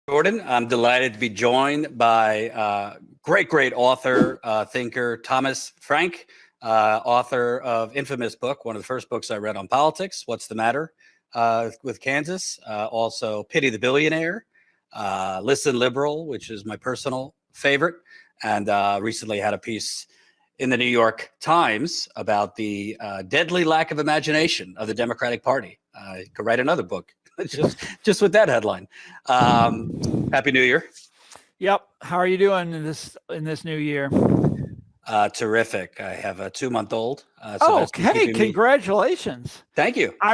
Jordan. I'm delighted to be joined by great author, thinker, Thomas Frank, author of infamous book, one of the first books I read on politics, What's the Matter with Kansas, also Pity the Billionaire, Listen Liberal, which is my personal favorite, and recently had a piece in the New York Times about the deadly lack of imagination of the Democratic Party. I could write another book just with that headline. Happy New Year. Yep. How are you doing in this new year? Terrific. I have a 2-month-old. Hey, congratulations. Thank you. I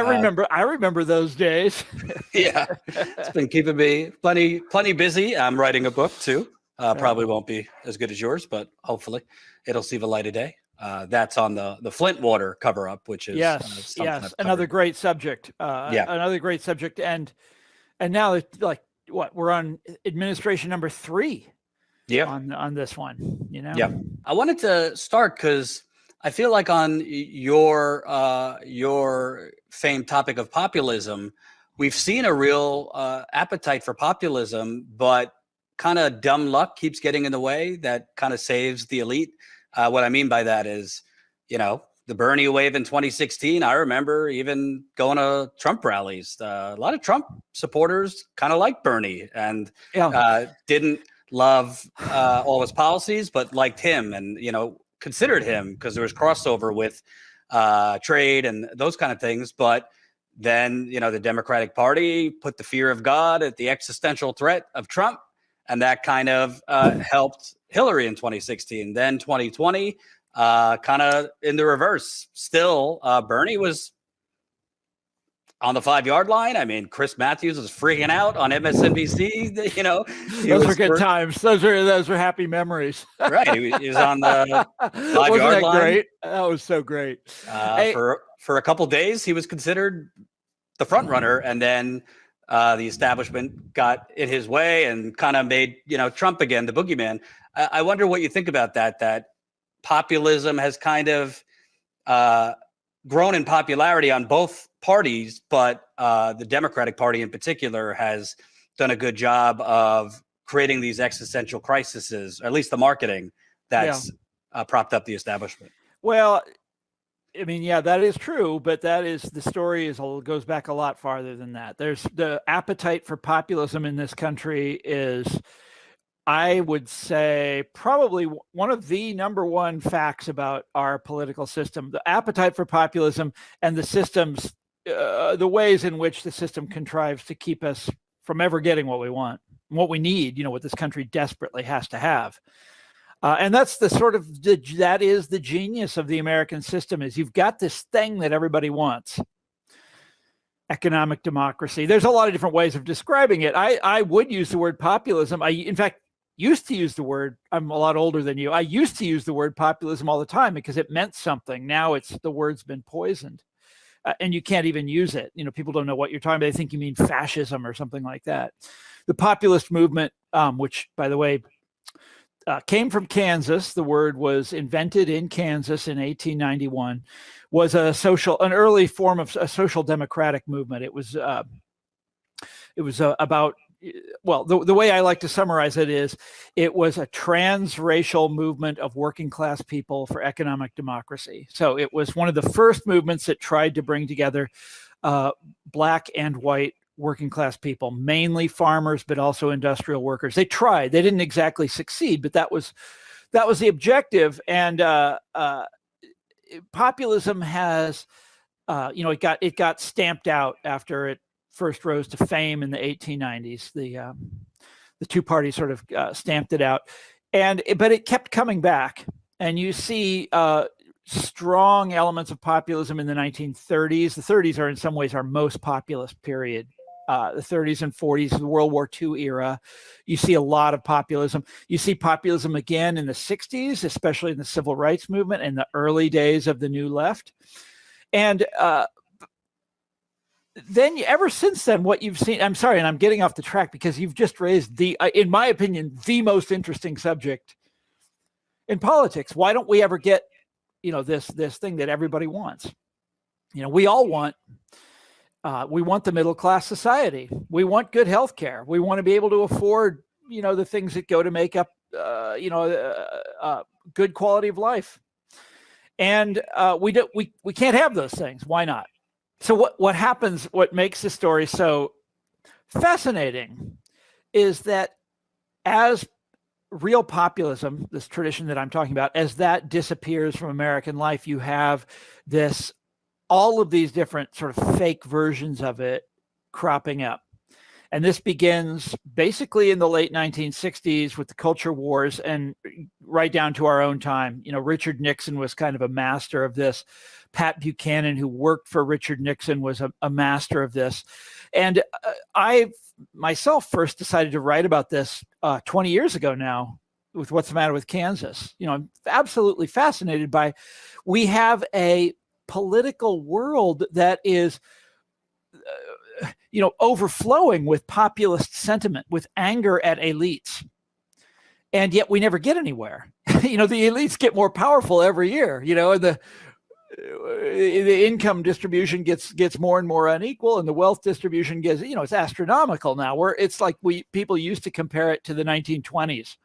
remember those days. Yeah, it's been keeping me plenty busy. I'm writing a book too. Probably won't be as good as yours, but hopefully it'll see the light of day. That's on the Flint water cover up, which is yes, another great subject. Another great subject, and now it's like what we're on administration number 3. Yeah, on this one, Yeah, I wanted to start because I feel like on your famed topic of populism, we've seen a real appetite for populism, but kind of dumb luck keeps getting in the way that kind of saves the elite. What I mean by that is, the Bernie wave in 2016, I remember even going to Trump rallies. A lot of Trump supporters kind of liked Bernie and didn't love all his policies, but liked him and, considered him because there was crossover with trade and those kind of things. But then, the Democratic Party put the fear of God at the existential threat of Trump. And that kind of helped Hillary in 2016. Then 2020, kind of in the reverse. Still, Bernie was on the 5-yard line. I mean, Chris Matthews was freaking out on MSNBC. Those are good times. Those are happy memories. Right. He was on the 5-yard line. Great? That was so great. For a couple days, he was considered the front runner, and then the establishment got in his way and kind of made, Trump again, the boogeyman. I wonder what you think about that populism has kind of grown in popularity on both parties, but the Democratic Party in particular has done a good job of creating these existential crises, or at least the marketing that's propped up the establishment. Well, I mean, yeah, that is true, but the story goes back a lot farther than that. There's the appetite for populism in this country is, I would say, probably one of the number one facts about our political system. The appetite for populism and the systems, the ways in which the system contrives to keep us from ever getting what we want, what we need, what this country desperately has to have. And that's that is the genius of the American system, is you've got this thing that everybody wants. Economic democracy. There's a lot of different ways of describing it. I would use the word populism. I, in fact, used to use the word, I'm a lot older than you. I used to use the word populism all the time because it meant something. Now the word's been poisoned and you can't even use it. People don't know what you're talking about. They think you mean fascism or something like that. The populist movement, which, by the way, came from Kansas. The word was invented in Kansas in 1891. Was an early form of a social democratic movement. It was about, well, the way I like to summarize it is, it was a transracial movement of working class people for economic democracy. So it was one of the first movements that tried to bring together black and white working class people, mainly farmers, but also industrial workers. They tried. They didn't exactly succeed, but that was the objective. And populism has, it got stamped out after it first rose to fame in the 1890s. The two parties sort of stamped it out, but it kept coming back. And you see strong elements of populism in the 1930s. The 30s are in some ways our most populist period. The 30s and 40s, the World War II era. You see a lot of populism. You see populism again in the 60s, especially in the civil rights movement and the early days of the New Left. And then ever since then, what you've seen, I'm sorry, and I'm getting off the track because you've just raised in my opinion, the most interesting subject in politics. Why don't we ever get, this thing that everybody wants? We all want We want the middle class society. We want good health care. We want to be able to afford, the things that go to make up, good quality of life. And we can't have those things. Why not? So what happens? What makes the story so fascinating is that as real populism, this tradition that I'm talking about, as that disappears from American life, you have all of these different sort of fake versions of it cropping up. And this begins basically in the late 1960s with the culture wars and right down to our own time. Richard Nixon was kind of a master of this. Pat Buchanan, who worked for Richard Nixon, was a master of this. And I myself first decided to write about this 20 years ago now with What's the Matter with Kansas. I'm absolutely fascinated by, we have a political world that is overflowing with populist sentiment, with anger at elites, and yet we never get anywhere. The elites get more powerful every year, and the income distribution gets more and more unequal, and the wealth distribution gets, it's astronomical now, where it's like people used to compare it to the 1920s.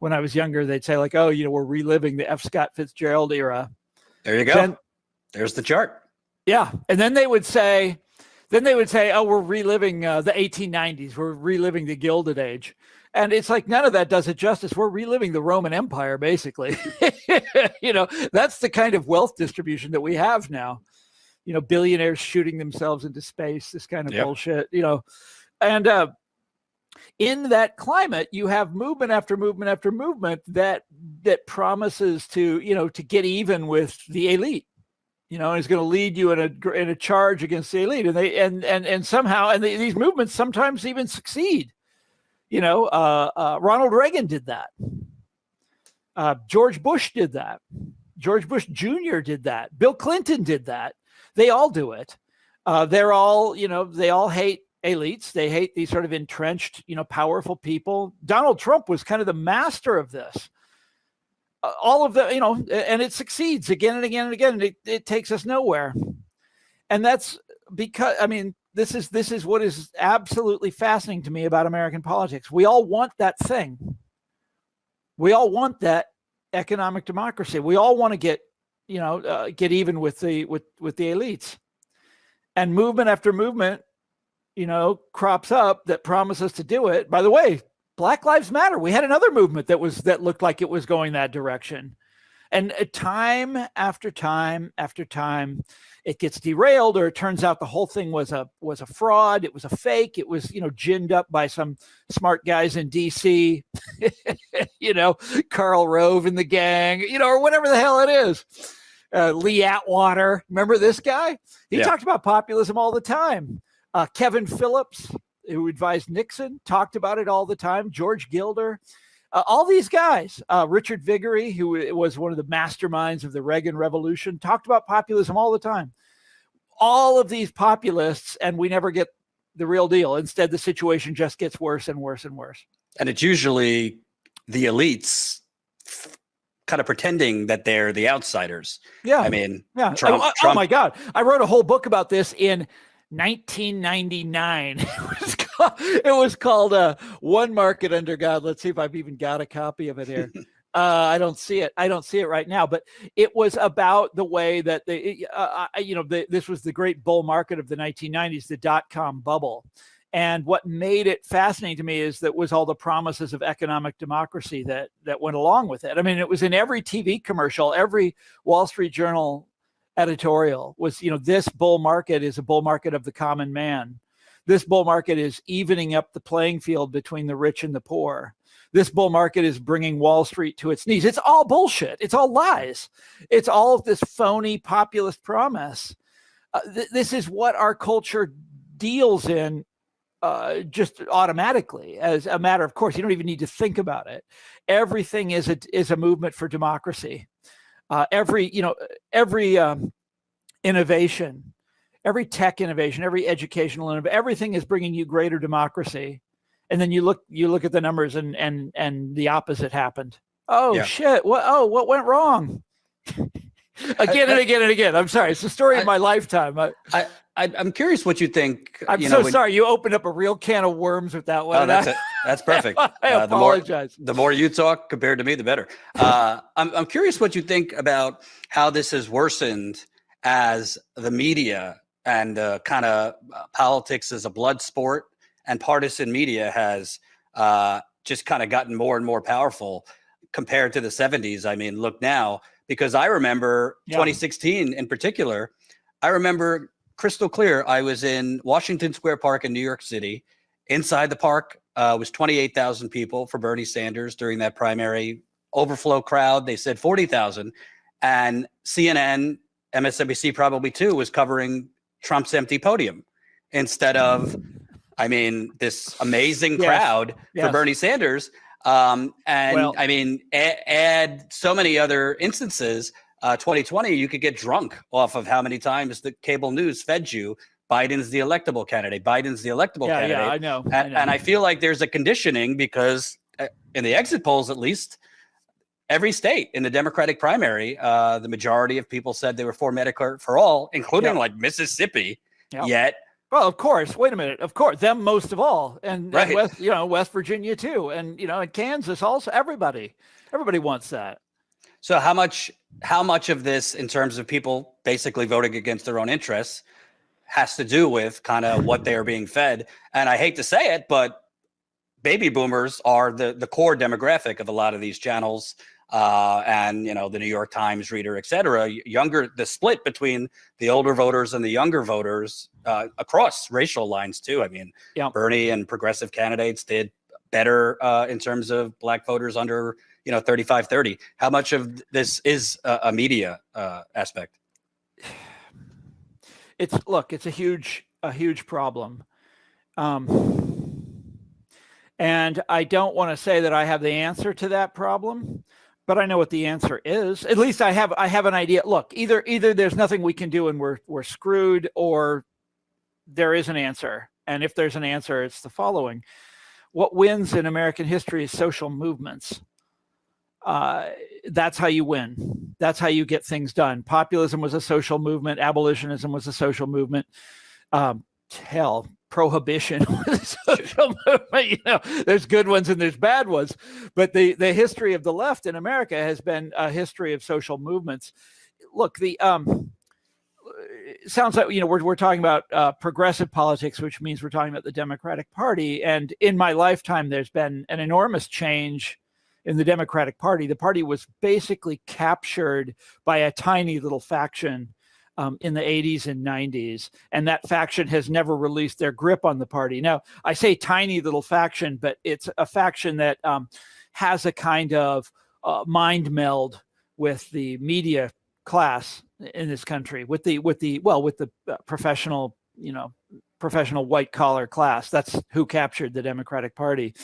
When I was younger, they'd say like, oh, we're reliving the F. Scott Fitzgerald era. There you go. There's the chart. Yeah. And then they would say, oh, we're reliving the 1890s. We're reliving the Gilded Age. And it's like, none of that does it justice. We're reliving the Roman Empire, basically. That's the kind of wealth distribution that we have now. Billionaires shooting themselves into space, this kind of bullshit, and in that climate, you have movement after movement after movement that promises to get even with the elite. Is going to lead you in a charge against the elite, and somehow these movements sometimes even succeed. Ronald Reagan did that. George Bush did that. George Bush Jr. did that. Bill Clinton did that. They all do it. They're all, they all hate elites. They hate these sort of entrenched, powerful people. Donald Trump was kind of the master of this. All of the, and it succeeds again and again and again. And it takes us nowhere. And that's because, this is what is absolutely fascinating to me about American politics. We all want that thing. We all want that economic democracy. We all want to get even with the elites. And movement after movement, crops up that promises to do it. By the way, Black Lives Matter. We had another movement that looked like it was going that direction. And time after time after time, it gets derailed, or it turns out the whole thing was a fraud. It was a fake. It was, ginned up by some smart guys in DC, Karl Rove and the gang, or whatever the hell it is. Lee Atwater. Remember this guy? He talked about populism all the time. Kevin Phillips, who advised Nixon, talked about it all the time. George Gilder. All these guys, Richard Viguerie, who was one of the masterminds of the Reagan Revolution, talked about populism all the time. All of these populists, and we never get the real deal. Instead, the situation just gets worse and worse and worse. And it's usually the elites kind of pretending that they're the outsiders. Yeah. Trump. Oh my God. I wrote a whole book about this in 1999. It was called One Market Under God. Let's see if I've even got a copy of it here. I don't see it. I don't see it right now, but it was about the way that this was the great bull market of the 1990s, the dot-com bubble. And what made it fascinating to me is that was all the promises of economic democracy that went along with it. It was in every TV commercial, every Wall Street Journal editorial was, this bull market is a bull market of the common man. This bull market is evening up the playing field between the rich and the poor. This bull market is bringing Wall Street to its knees. It's all bullshit. It's all lies. It's all of this phony populist promise. This is what our culture deals in just automatically as a matter of course. You don't even need to think about it. Everything is a movement for democracy. Every innovation, every tech innovation, every educational innovation, everything is bringing you greater democracy. And then you look at the numbers and the opposite happened. Oh, shit. What went wrong? again and again and again. I'm sorry. It's the story of my lifetime. I'm curious what you think. I'm sorry. You opened up a real can of worms with that one. Oh, that's perfect. I apologize. The more you talk compared to me, the better. I'm curious what you think about how this has worsened as the media and kind of politics as a blood sport and partisan media has just kind of gotten more and more powerful compared to the 70s. I mean, look now, because I remember 2016 in particular, I remember crystal clear. I was in Washington Square Park in New York City. Inside the park was 28,000 people for Bernie Sanders during that primary. Overflow crowd, they said 40,000. And CNN, MSNBC probably too, was covering Trump's empty podium instead of, I mean, this amazing crowd for Bernie Sanders. I mean, add so many other instances. 2020, you could get drunk off of how many times the cable news fed you. Biden's the electable candidate. Biden's the electable candidate. Yeah, I know. And I feel like there's a conditioning because in the exit polls, at least, every state in the Democratic primary, the majority of people said they were for Medicare for all, including like Mississippi. Yet, well, of course. Wait a minute. Of course, them most of all, and West Virginia too, and and Kansas also. Everybody wants that. So how much of this, in terms of people basically voting against their own interests, has to do with kind of what they are being fed? And I hate to say it, but baby boomers are the core demographic of a lot of these channels. And the New York Times reader, et cetera, the split between the older voters and the younger voters across racial lines too. I mean, Bernie and progressive candidates did better in terms of black voters under 35-30. How much of this is a media aspect? It's a huge problem. And I don't want to say that I have the answer to that problem, but I know what the answer is. At least I have an idea. Look, either there's nothing we can do and we're screwed, or there is an answer. And if there's an answer, it's the following. What wins in American history is social movements. That's how you win. That's how you get things done. Populism was a social movement. Abolitionism was a social movement. Prohibition was a social movement. There's good ones and there's bad ones, but the history of the left in America has been a history of social movements. Look, it sounds like we're talking about progressive politics, which means we're talking about the Democratic Party. And in my lifetime, there's been an enormous change in the Democratic Party. The party was basically captured by a tiny little faction in the 80s and 90s. And that faction has never released their grip on the party. Now, I say tiny little faction, but it's a faction that has a kind of mind meld with the media class in this country, with the professional white collar class. That's who captured the Democratic Party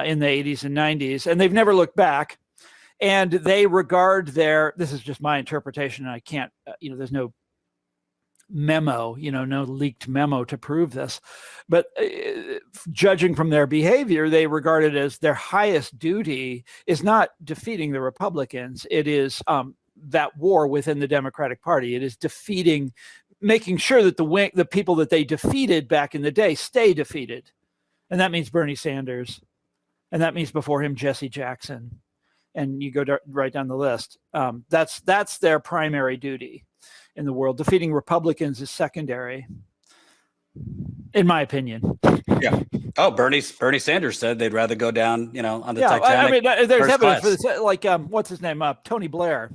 in the 80s and 90s. And they've never looked back. And they regard this is just my interpretation, and I can't, there's no memo, no leaked memo to prove this. But judging from their behavior, they regard it as their highest duty is not defeating the Republicans. It is that war within the Democratic Party. It is making sure that the people that they defeated back in the day stay defeated. And that means Bernie Sanders. And that means before him, Jesse Jackson. And you go right down the list. That's their primary duty in the world. Defeating Republicans is secondary, in my opinion. Yeah. Oh, Bernie Sanders said they'd rather go down, on the Titanic. I mean, there's first evidence class. for this. Like, what's his name? Tony Blair,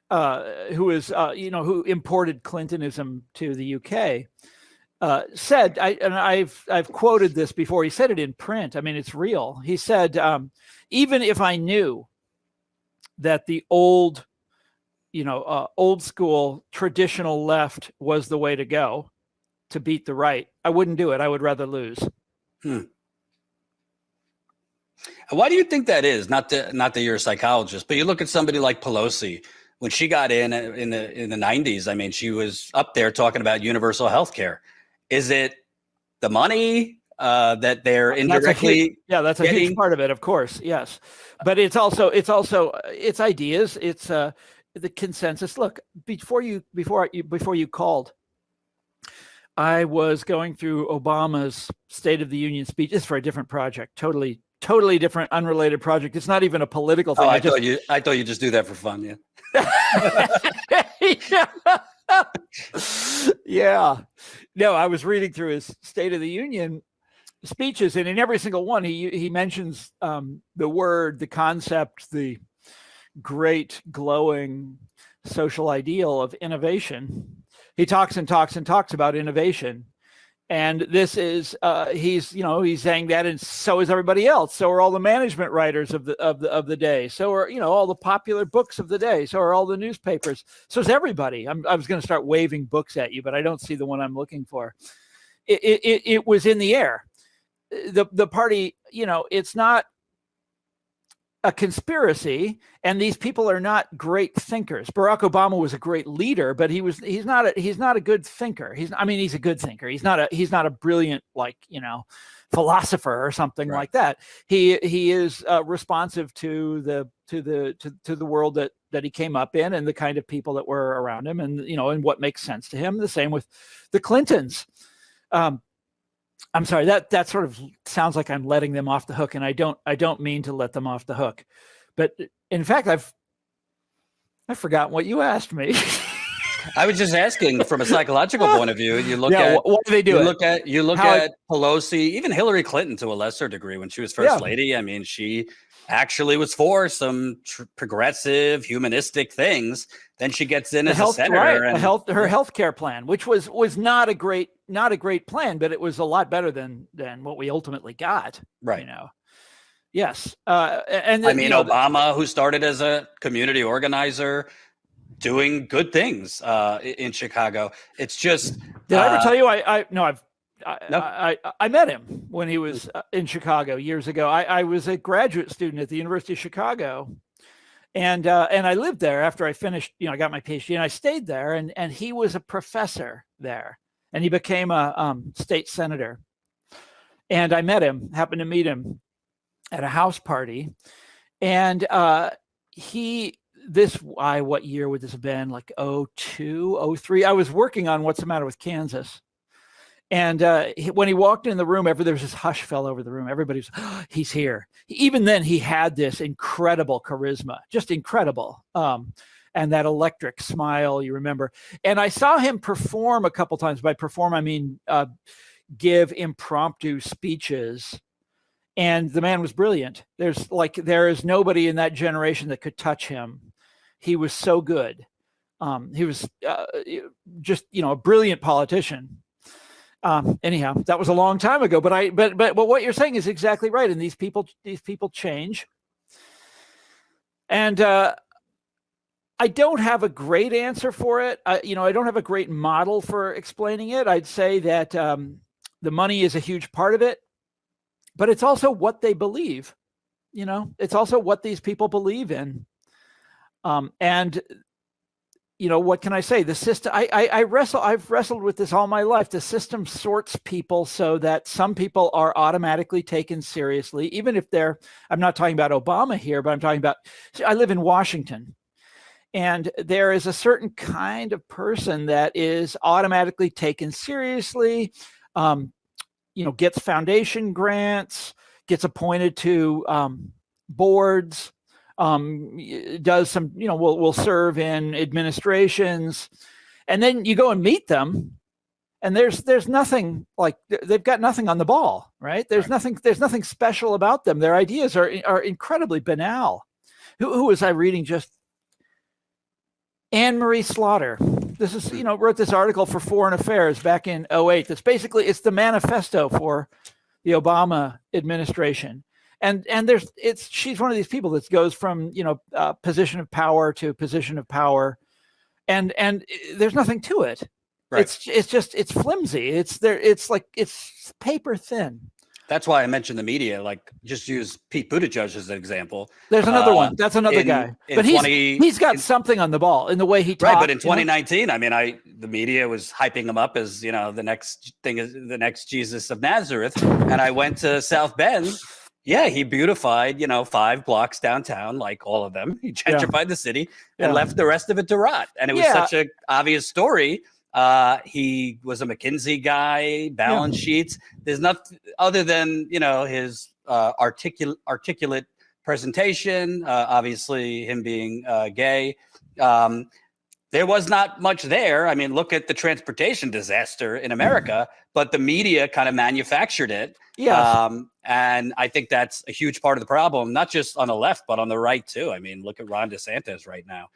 who is, who imported Clintonism to the UK. Said, I've quoted this before. He said it in print. I mean, it's real. He said, even if I knew that the old school traditional left was the way to go to beat the right, I wouldn't do it. I would rather lose. Why do you think that is? Not that you're a psychologist, but you look at somebody like Pelosi. When she got in the 90s, I mean, she was up there talking about universal health care. Is it the money that they're indirectly? That's a huge part of it, of course. Yes, but it's also its ideas. the consensus. Look, before you called, I was going through Obama's State of the Union speech. It's for a different project, totally different, unrelated project. It's not even a political thing. Oh, I thought you just do that for fun. Yeah. Yeah. No, I was reading through his State of the Union speeches, and in every single one, he mentions the concept, the great glowing social ideal of innovation. He talks and talks and talks about innovation, and this is he's saying that, and so is everybody else. So are all the management writers of the day. So are all the popular books of the day. So are all the newspapers. So is everybody. I was going to start waving books at you, but I don't see the one I'm looking for. It was in the air. The party, it's not a conspiracy, and these people are not great thinkers. Barack Obama was a great leader, but he's not a good thinker. He's a good thinker. He's not a brilliant, philosopher or something like that. He is responsive to the world that he came up in, and the kind of people that were around him, and and what makes sense to him. The same with the Clintons. I'm sorry, that sort of sounds like I'm letting them off the hook, and I don't mean to let them off the hook. But in fact, I've forgotten what you asked me. I was just asking from a psychological point of view. You look at what do they do? You look at Pelosi, even Hillary Clinton to a lesser degree when she was first lady. I mean, she actually was for some progressive, humanistic things. Then she gets in as a senator, right? Her healthcare plan, which was not a great plan, but it was a lot better than what we ultimately got. Right. Yes. Obama, who started as a community organizer, doing good things in Chicago. It's just. Did I ever tell you? I met him when he was in Chicago years ago. I was a graduate student at the University of Chicago, and I lived there after I finished. I got my PhD, and I stayed there. And he was a professor there, and he became a state senator. And I met him, happened to meet him at a house party, and what year would this have been? Like 2002, 2003. I was working on What's the Matter with Kansas. And when he walked in the room, there was this hush fell over the room. Everybody was, he's here. Even then, he had this incredible charisma, just incredible. And that electric smile, you remember. And I saw him perform a couple times. By perform, I mean give impromptu speeches. And the man was brilliant. There is nobody in that generation that could touch him. He was so good. He was just, a brilliant politician. Anyhow, that was a long time ago, but what you're saying is exactly right. And these people change. And I don't have a great answer for it. I don't have a great model for explaining it. I'd say that the money is a huge part of it, but it's also what they believe. It's also what these people believe in. And what can I say? The system, I've wrestled with this all my life. The system sorts people so that some people are automatically taken seriously, even if I'm not talking about Obama here, but I'm talking about, I live in Washington, and there is a certain kind of person that is automatically taken seriously, gets foundation grants, gets appointed to boards, does some, will serve in administrations, and then you go and meet them, and there's nothing, like they've got nothing on the ball, right? There's nothing special about them. Their ideas are incredibly banal. Who was I reading just? Anne Marie Slaughter. This is, wrote this article for Foreign Affairs back in 2008. That's basically, it's the manifesto for the Obama administration. And she's one of these people that goes from, position of power to position of power, and there's nothing to it. Right. It's flimsy. It's paper thin. That's why I mentioned the media. Like, just use Pete Buttigieg as an example. There's another one. That's another guy. But he's got something on the ball in the way he talks. Right, but in 2019, the media was hyping him up as, the next thing is the next Jesus of Nazareth. And I went to South Bend, Yeah, he beautified, 5 blocks downtown, like all of them. He gentrified the city and left the rest of it to rot. And it was such an obvious story. He was a McKinsey guy, balance sheets. There's nothing other than, his articulate presentation, obviously him being gay. There was not much there. I mean, look at the transportation disaster in America, but the media kind of manufactured it. Yes. And I think that's a huge part of the problem, not just on the left, but on the right too. I mean, look at Ron DeSantis right now.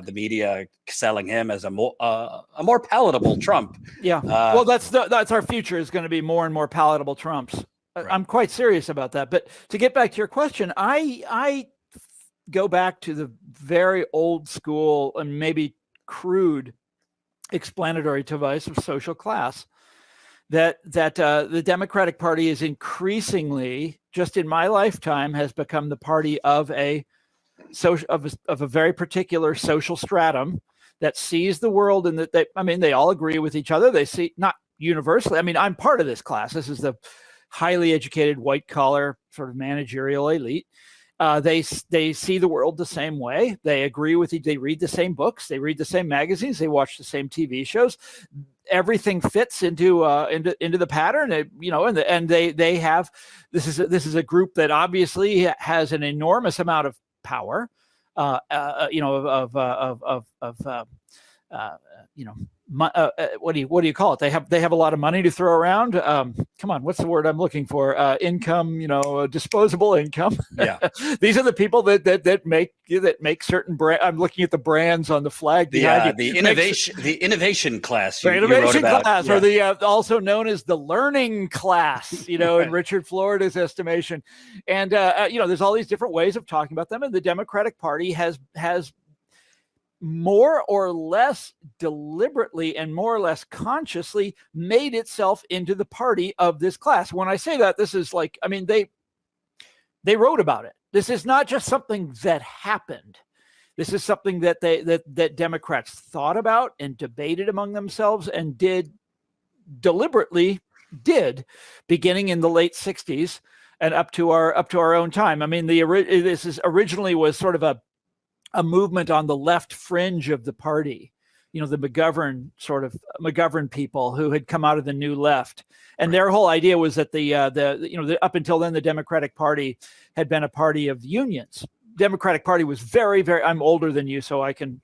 The media selling him as a more palatable Trump. Yeah. Well, that's our future, is going to be more and more palatable Trumps. Right. I'm quite serious about that. But to get back to your question, I go back to the very old school and maybe crude explanatory device of social class, that the Democratic Party is increasingly, just in my lifetime, has become the party of a very particular social stratum that sees the world, and that they all agree with each other. They see, not universally. I mean, I'm part of this class. This is the highly educated, white collar sort of managerial elite. They see the world the same way. They agree with it. They read the same books. They read the same magazines. They watch the same TV shows. Everything fits into the pattern. And they have this is a group that obviously has an enormous amount of power. What do you call it? They have a lot of money to throw around. Come on, what's the word I'm looking for? Income, disposable income. Yeah. These are the people that make certain brand. I'm looking at the brands on the flag behind you. The innovation class. The innovation class, or the also known as the learning class. In Richard Florida's estimation. And there's all these different ways of talking about them, and the Democratic Party has more or less deliberately and more or less consciously made itself into the party of this class. When I say that, this is like, they wrote about it. This is not just something that happened. This is something that Democrats thought about and debated among themselves and deliberately did, beginning in the late 60s and up to our own time. I mean, this originally was sort of a movement on the left fringe of the party, the McGovern people who had come out of the new left. And their whole idea was that up until then, the Democratic Party had been a party of unions. Democratic Party was very, very, I'm older than you, so I can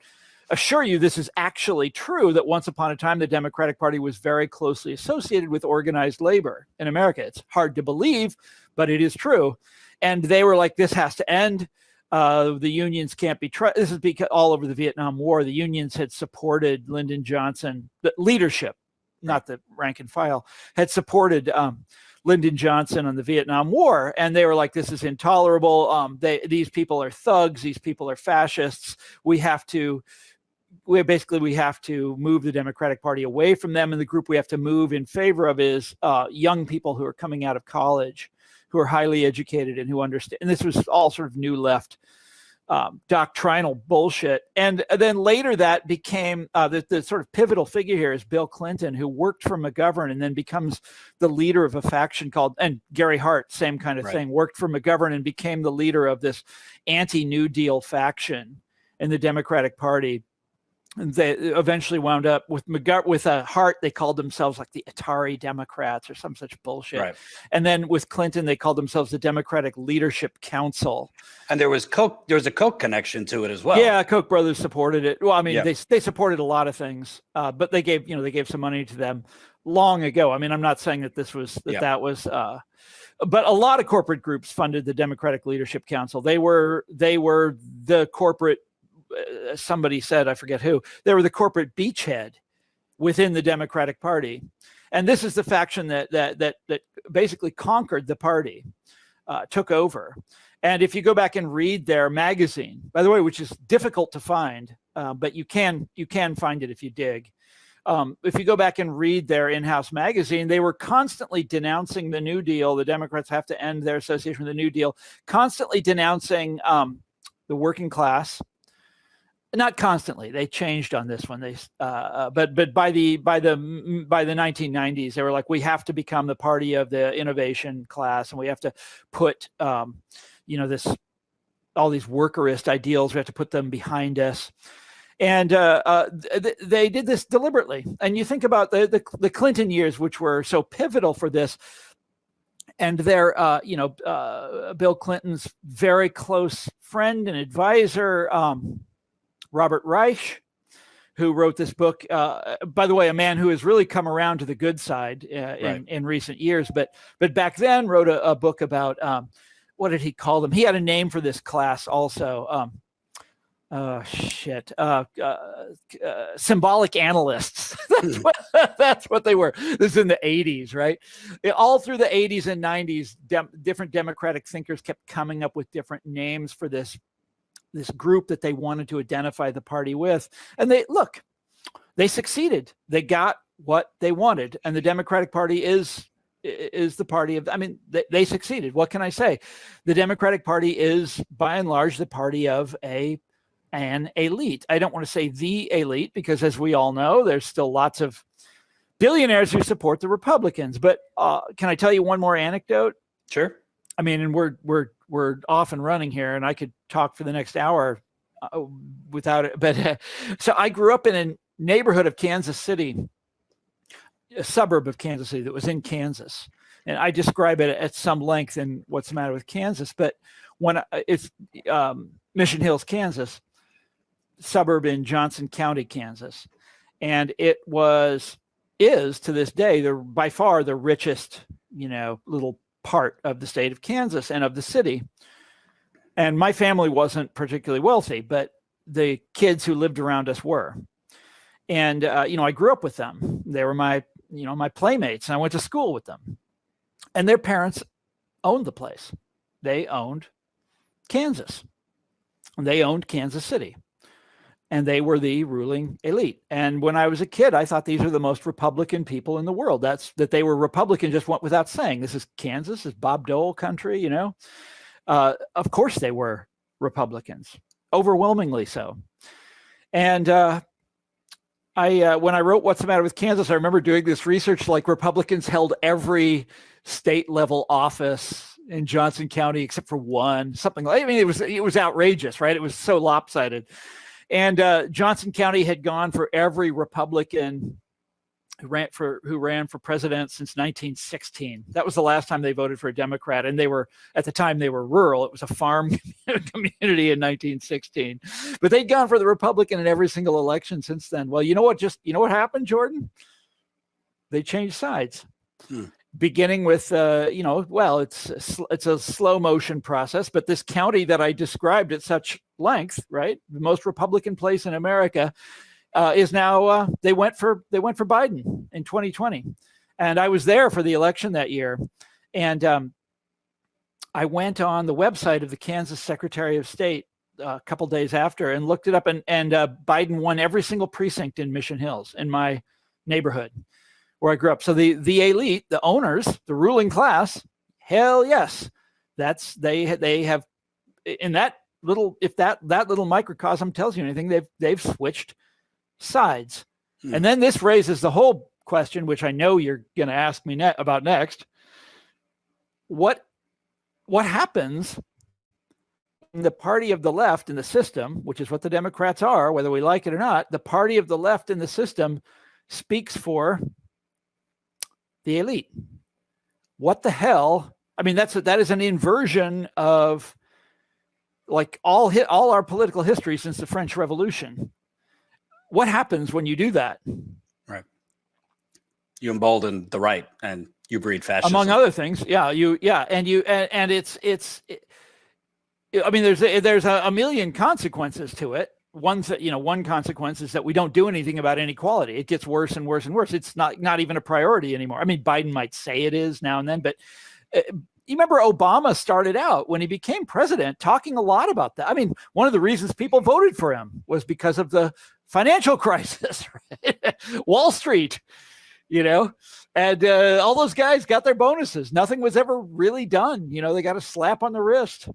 assure you this is actually true, that once upon a time, the Democratic Party was very closely associated with organized labor in America. It's hard to believe, but it is true. And they were like, this has to end. The unions can't be trusted. This is because all over the Vietnam War, the unions had supported Lyndon Johnson. The leadership, not the rank and file, had supported Lyndon Johnson on the Vietnam War. And they were like, this is intolerable. These people are thugs. These people are fascists. We have to move the Democratic Party away from them. And the group we have to move in favor of is young people who are coming out of college, who are highly educated and who understand. And this was all sort of new left doctrinal bullshit. And then later that became the sort of pivotal figure here is Bill Clinton, who worked for McGovern and then becomes the leader of a faction called, and Gary Hart, same kind of thing, worked for McGovern and became the leader of this anti-New Deal faction in the Democratic Party. They eventually wound up with Hart. They called themselves like the Atari Democrats or some such bullshit. Right. And then with Clinton, they called themselves the Democratic Leadership Council. And there was a Koch connection to it as well. Yeah, Koch brothers supported it. Well, I mean, they supported a lot of things, but they gave some money to them long ago. I mean, I'm not saying that this was that was. But a lot of corporate groups funded the Democratic Leadership Council. They were the corporate. Somebody said, I forget who, they were the corporate beachhead within the Democratic Party. And this is the faction that basically conquered the party, took over. And if you go back and read their magazine, by the way, which is difficult to find, but you can find it if you dig. If you go back and read their in-house magazine, they were constantly denouncing the New Deal. The Democrats have to end their association with the New Deal, constantly denouncing the working class, Not constantly. They changed on this one. But by the 1990s, they were like, we have to become the party of the innovation class, and we have to put, all these workerist ideals. We have to put them behind us. And they did this deliberately. And you think about the Clinton years, which were so pivotal for this. And their, Bill Clinton's very close friend and advisor, Robert Reich, who wrote this book, by the way, a man who has really come around to the good side in recent years, but back then wrote a book about, what did he call them? He had a name for this class also. Symbolic analysts. That's what they were. This is in the 80s, right? All through the 80s and 90s, different Democratic thinkers kept coming up with different names for this group that they wanted to identify the party with. And they succeeded. They got what they wanted. And the Democratic Party is the party of, they succeeded. What can I say? The Democratic Party is by and large the party of an elite. I don't want to say the elite, because as we all know, there's still lots of billionaires who support the Republicans. But can I tell you one more anecdote? Sure. And we're off and running here, and I could talk for the next hour without it. But so I grew up in a neighborhood of Kansas City, a suburb of Kansas City that was in Kansas. And I describe it at some length in What's the Matter with Kansas. But when it's Mission Hills, Kansas, suburb in Johnson County, Kansas. And it is to this day, by far the richest, little part of the state of Kansas and of the city. And my family wasn't particularly wealthy, but the kids who lived around us were. And, I grew up with them. They were my playmates, and I went to school with them. And their parents owned the place. They owned Kansas. They owned Kansas City. And they were the ruling elite. And when I was a kid, I thought these are the most Republican people in the world. That they were Republican just went without saying. This is Kansas, this is Bob Dole country, Of course they were Republicans, overwhelmingly so. And when I wrote What's the Matter with Kansas, I remember doing this research, like Republicans held every state level office in Johnson County except for one, something like, it was outrageous, right? It was so lopsided. And Johnson County had gone for every Republican who ran for president since 1916. That was the last time they voted for a Democrat. And at the time they were rural. It was a farm community in 1916. But they'd gone for the Republican in every single election since then. Well, you know what happened, Jordan? They changed sides. Beginning with, it's a slow motion process, but this county that I described at such length, right, the most Republican place in America, is now they went for Biden in 2020, and I was there for the election that year, and I went on the website of the Kansas Secretary of State a couple days after and looked it up, and Biden won every single precinct in Mission Hills in my neighborhood where I grew up. So the elite, the owners, the ruling class, hell yes, they have in that little, if that little microcosm tells you anything, they've switched sides. And then this raises the whole question, which I know you're going to ask me about next. What happens in the party of the left in the system, which is what the Democrats are, whether we like it or not? The party of the left in the system speaks for the elite. What the hell? That is an inversion of like all our political history since the French Revolution. What happens when you do that? Right. You embolden the right and you breed fascism. Among other things. There's a million consequences to it. One consequence is that we don't do anything about inequality. It gets worse and worse and worse. It's not even a priority anymore. Biden might say it is now and then, but you remember Obama started out when he became president talking a lot about that. One of the reasons people voted for him was because of the financial crisis, right? Wall Street, and all those guys got their bonuses. Nothing was ever really done. They got a slap on the wrist.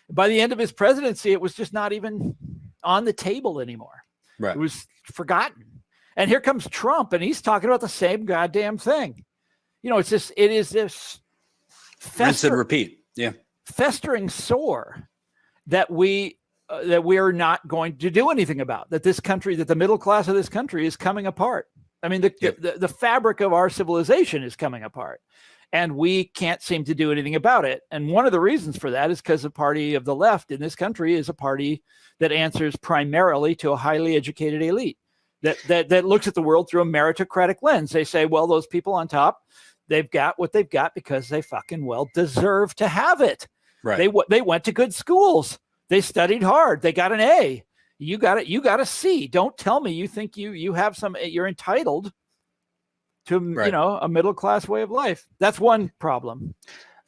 By the end of his presidency, it was just not even on the table anymore. Right. It was forgotten. And here comes Trump, and he's talking about the same goddamn thing. It is this rinse and repeat. Yeah. Festering sore that we are not going to do anything about, that the middle class of this country is coming apart. I mean, the fabric of our civilization is coming apart, and we can't seem to do anything about it. And one of the reasons for that is because the party of the left in this country is a party that answers primarily to a highly educated elite that looks at the world through a meritocratic lens. They say, well, those people on top, they've got what they've got because they fucking well deserve to have it. Right. They went to good schools. They studied hard. They got an A. You got it. You got a C. Don't tell me you think you have you're entitled to, right. A middle-class way of life. That's one problem.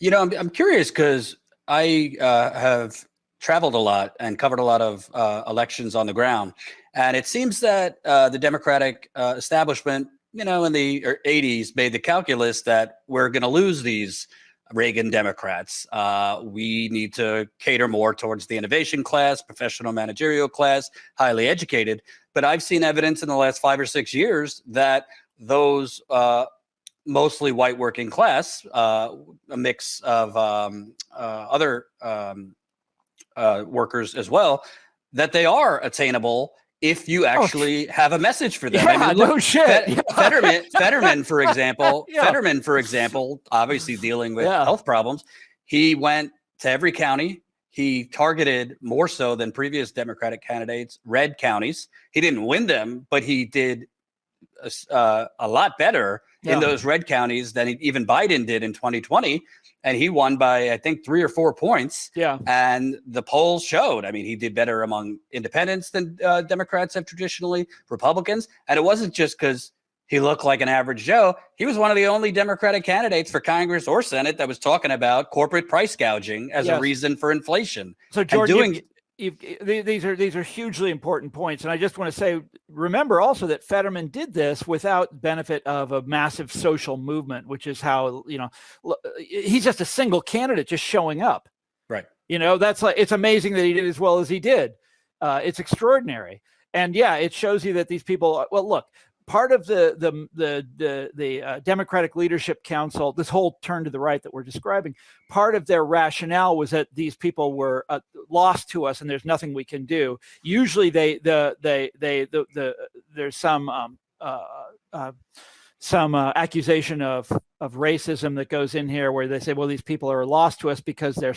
I'm curious because I have traveled a lot and covered a lot of elections on the ground. And it seems that the Democratic establishment, in the 80s made the calculus that we're going to lose these Reagan Democrats. We need to cater more towards the innovation class, professional managerial class, highly educated. But I've seen evidence in the last 5 or 6 years that those mostly white working class, a mix of other workers as well, that they are attainable if you actually have a message for them. Yeah, I mean, no shit. Fetterman, for example, Fetterman, for example, obviously dealing with health problems. He went to every county. He targeted more so than previous Democratic candidates, red counties. He didn't win them, but he did a lot better in those red counties than even Biden did in 2020. And he won by, I think, 3 or 4 points. Yeah. And the polls showed, I mean, he did better among independents than Democrats have traditionally, Republicans. And it wasn't just because he looked like an average Joe. He was one of the only Democratic candidates for Congress or Senate that was talking about corporate price gouging as a reason for inflation. So, Jordan, these are hugely important points. And I just want to say, remember also that Fetterman did this without benefit of a massive social movement, which is how, he's just a single candidate just showing up. Right. That's it's amazing that he did as well as he did. It's extraordinary. And it shows you that these people, look, part of the Democratic Leadership Council, this whole turn to the right that we're describing, part of their rationale was that these people were lost to us, and there's nothing we can do. Usually, there's some accusation of racism that goes in here, where they say, well, these people are lost to us because they're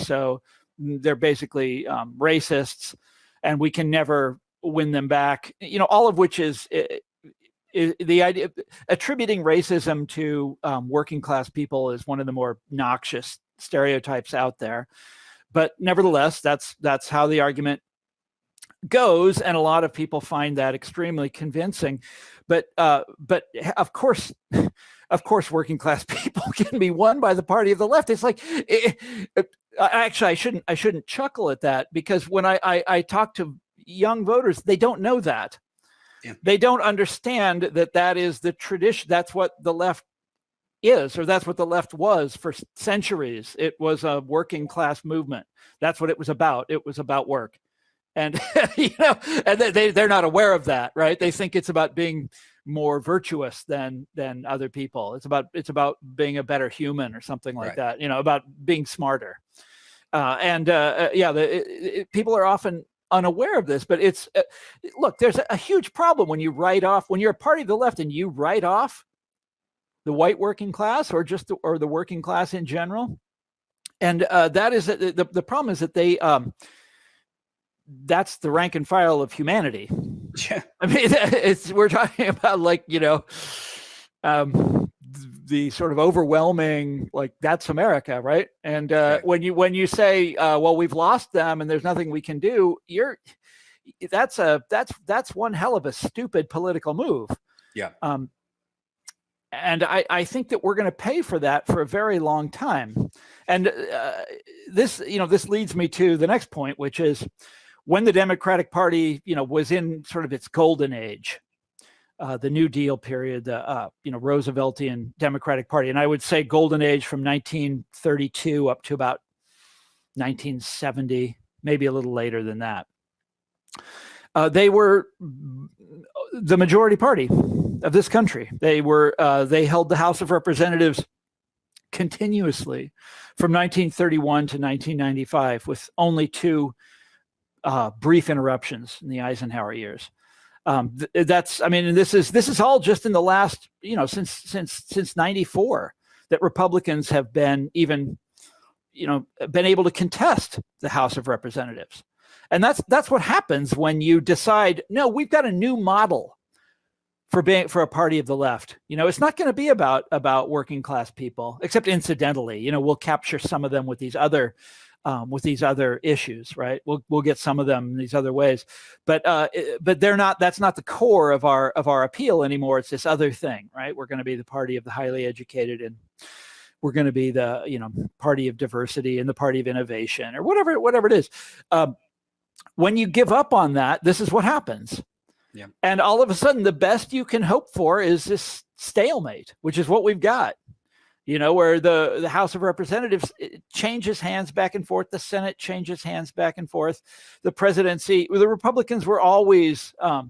basically racists, and we can never win them back. All of which is the idea of attributing racism to working class people is one of the more noxious stereotypes out there. But nevertheless, that's how the argument goes, and a lot of people find that extremely convincing. But of course, working class people can be won by the party of the left. It's like, actually, I shouldn't chuckle at that, because when I talk to young voters, they don't know that. Yeah. They don't understand that is the tradition. That's what the left is, or that's what the left was for centuries. It was a working class movement. That's what it was about. It was about work. And, and they're not aware of that, right? They think it's about being more virtuous than other people. It's about being a better human or something like that, about being smarter. People are often unaware of this, but it's look, there's a huge problem when you're a party of the left and you write off the white working class or the working class in general. And that is the problem is that they that's the rank and file of humanity. Yeah. I mean, we're talking about the sort of overwhelming, that's America, right? And right. when you say, well, we've lost them and there's nothing we can do, that's one hell of a stupid political move. Yeah. And I think that we're going to pay for that for a very long time. And this leads me to the next point, which is when the Democratic Party, was in sort of its golden age, the New Deal period, the Rooseveltian Democratic Party, and I would say golden age from 1932 up to about 1970, maybe a little later than that. They were the majority party of this country. They held the House of Representatives continuously from 1931 to 1995, with only two brief interruptions in the Eisenhower years. This is all just in the last, since 94 that Republicans have been able to contest the House of Representatives. And that's what happens when you decide, no, we've got a new model for a party of the left. It's not going to be about working class people, except incidentally. We'll capture some of them with these other issues, right? We'll get some of them in these other ways, but they're not. That's not the core of our appeal anymore. It's this other thing, right? We're going to be the party of the highly educated, and we're going to be the party of diversity and the party of innovation, or whatever it is. When you give up on that, this is what happens. Yeah. And all of a sudden, the best you can hope for is this stalemate, which is what we've got. Where the House of Representatives changes hands back and forth, the Senate changes hands back and forth, the presidency. The Republicans were always, I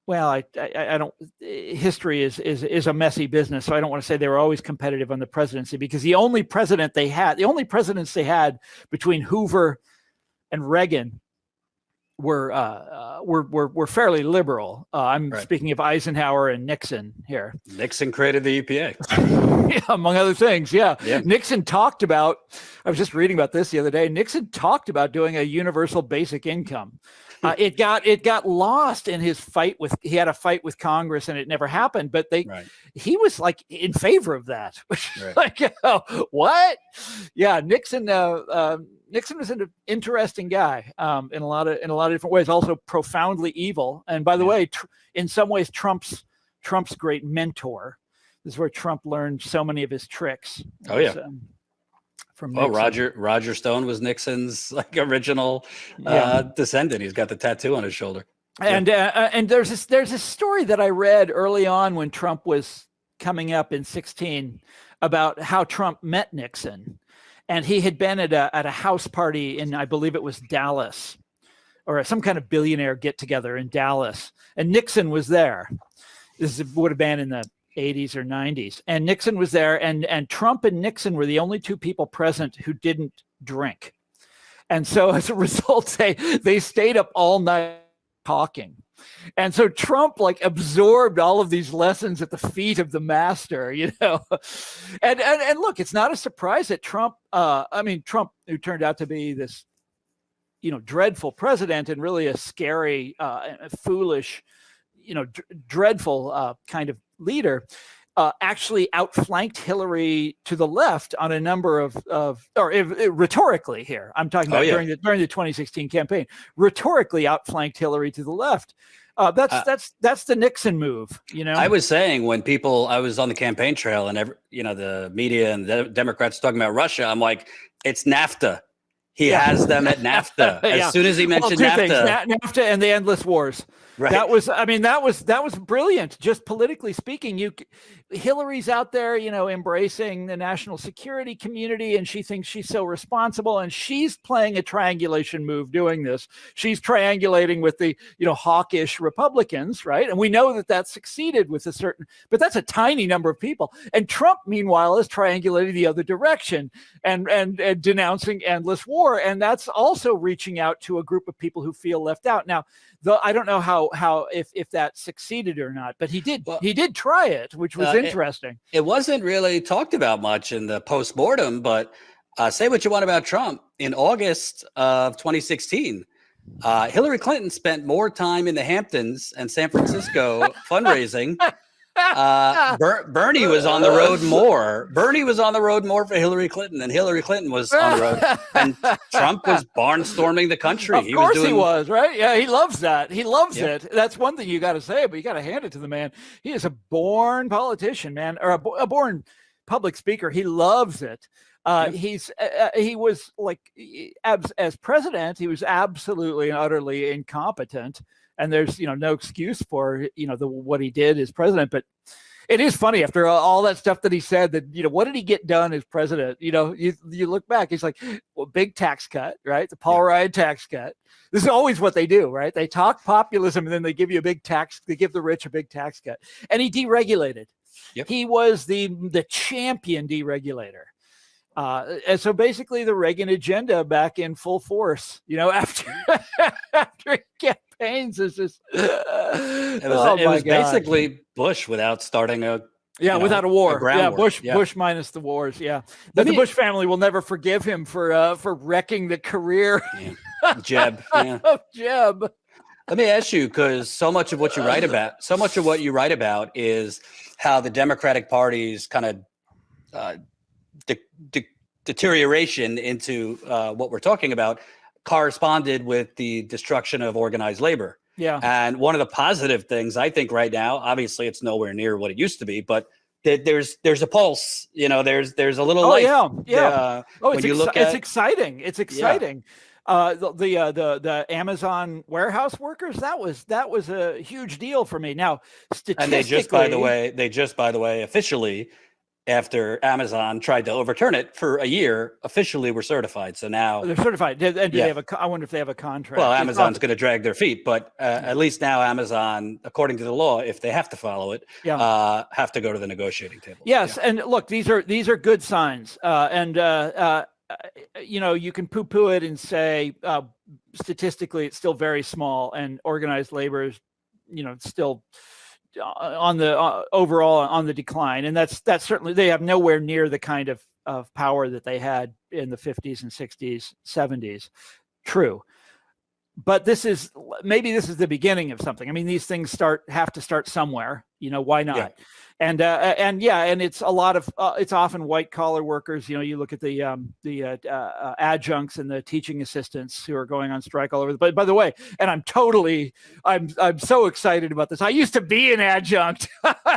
don't. History is a messy business, so I don't want to say they were always competitive on the presidency, because the only presidents they had between Hoover and Reagan were fairly liberal. I'm right. Speaking of Eisenhower and Nixon here. Nixon created the EPA. Yeah, among other things. Yeah. Yeah. Nixon talked about, I was just reading about this the other day. Nixon talked about doing a universal basic income. It got lost in his fight he had a fight with Congress, and it never happened, but he was like in favor of that. Right. Like, what? Yeah. Nixon was an interesting guy in a lot of different ways. Also profoundly evil, and by the way, in some ways, Trump's great mentor. This is where Trump learned so many of his tricks. Oh yeah. From Nixon. Roger Stone was Nixon's original descendant. He's got the tattoo on his shoulder. And there's this story that I read early on when Trump was coming up in 2016 about how Trump met Nixon. And he had been at a house party in, I believe it was Dallas, or some kind of billionaire get together in Dallas. And Nixon was there. This would have been in the 80s or 90s. And Nixon was there, and Trump and Nixon were the only two people present who didn't drink. And so as a result, they stayed up all night talking. And so Trump absorbed all of these lessons at the feet of the master, and look, it's not a surprise that Trump, who turned out to be this, dreadful president, and really a scary, foolish, dreadful kind of leader, actually outflanked Hillary to the left on a number of rhetorically here. I'm talking about during the 2016 campaign, rhetorically outflanked Hillary to the left. That's the Nixon move, I was saying when I was on the campaign trail, and the media and the Democrats talking about Russia, I'm like, it's NAFTA. He has them at NAFTA. As soon as he mentioned NAFTA. NAFTA and the endless wars. Right. That was brilliant. Just politically speaking, Hillary's out there, embracing the national security community, and she thinks she's so responsible, and she's playing a triangulation move doing this. She's triangulating with the, hawkish Republicans, right? And we know that succeeded with but that's a tiny number of people. And Trump, meanwhile, is triangulating the other direction and denouncing endless war. And that's also reaching out to a group of people who feel left out. Now, though I don't know how if that succeeded or not, but he did try it, which was interesting. It wasn't really talked about much in the postmortem, but say what you want about Trump. In August of 2016, Hillary Clinton spent more time in the Hamptons and San Francisco fundraising. Bernie was on the road more. Bernie was on the road more for Hillary Clinton than Hillary Clinton was on the road. And Trump was barnstorming the country. Of course he was, right? Yeah, he loves that. He loves it. That's one thing you got to say, but you got to hand it to the man. He is a born politician, man, or a born public speaker. He loves it. He was as president, he was absolutely and utterly incompetent. And there's, no excuse for, what he did as president. But It is funny after all that stuff that he said that, what did he get done as president? You look back, he's like, well, big tax cut, right? The Paul Ryan tax cut. This is always what they do, right? They talk populism and then they give you they give the rich a big tax cut. And he deregulated. Yep. He was the champion deregulator. And so basically the Reagan agenda back in full force, after campaigns is just, it was basically Bush without starting without a war. Bush minus the wars. Yeah. But the Bush family will never forgive him for wrecking the career Jeb. of Jeb. Let me ask you, because so much of what you write about is how the Democratic Party's kind of deterioration into what we're talking about corresponded with the destruction of organized labor. Yeah. And one of the positive things I think right now, obviously it's nowhere near what it used to be, but there's a pulse, there's a little life. Yeah. It's exciting. It's exciting. The Amazon warehouse workers, that was a huge deal for me. Now, statistically, and they just by the way officially, after Amazon tried to overturn it for a year, officially were certified. So now they're certified. And do they have I wonder if they have a contract. Well, Amazon's going to drag their feet, but at least now Amazon, according to the law, if they have to follow it, have to go to the negotiating table. Yes, and look, these are good signs. You can poo-poo it and say statistically it's still very small, and organized labor is, still on the overall on the decline, and that's certainly, they have nowhere near the kind of power that they had in the 50s and 60s, 70s. True, but this is the beginning of something. I mean, these things have to start somewhere. Why not? Yeah. And it's a lot of it's often white collar workers. You look at the adjuncts and the teaching assistants who are going on strike all over. But by the way, and I'm so excited about this. I used to be an adjunct.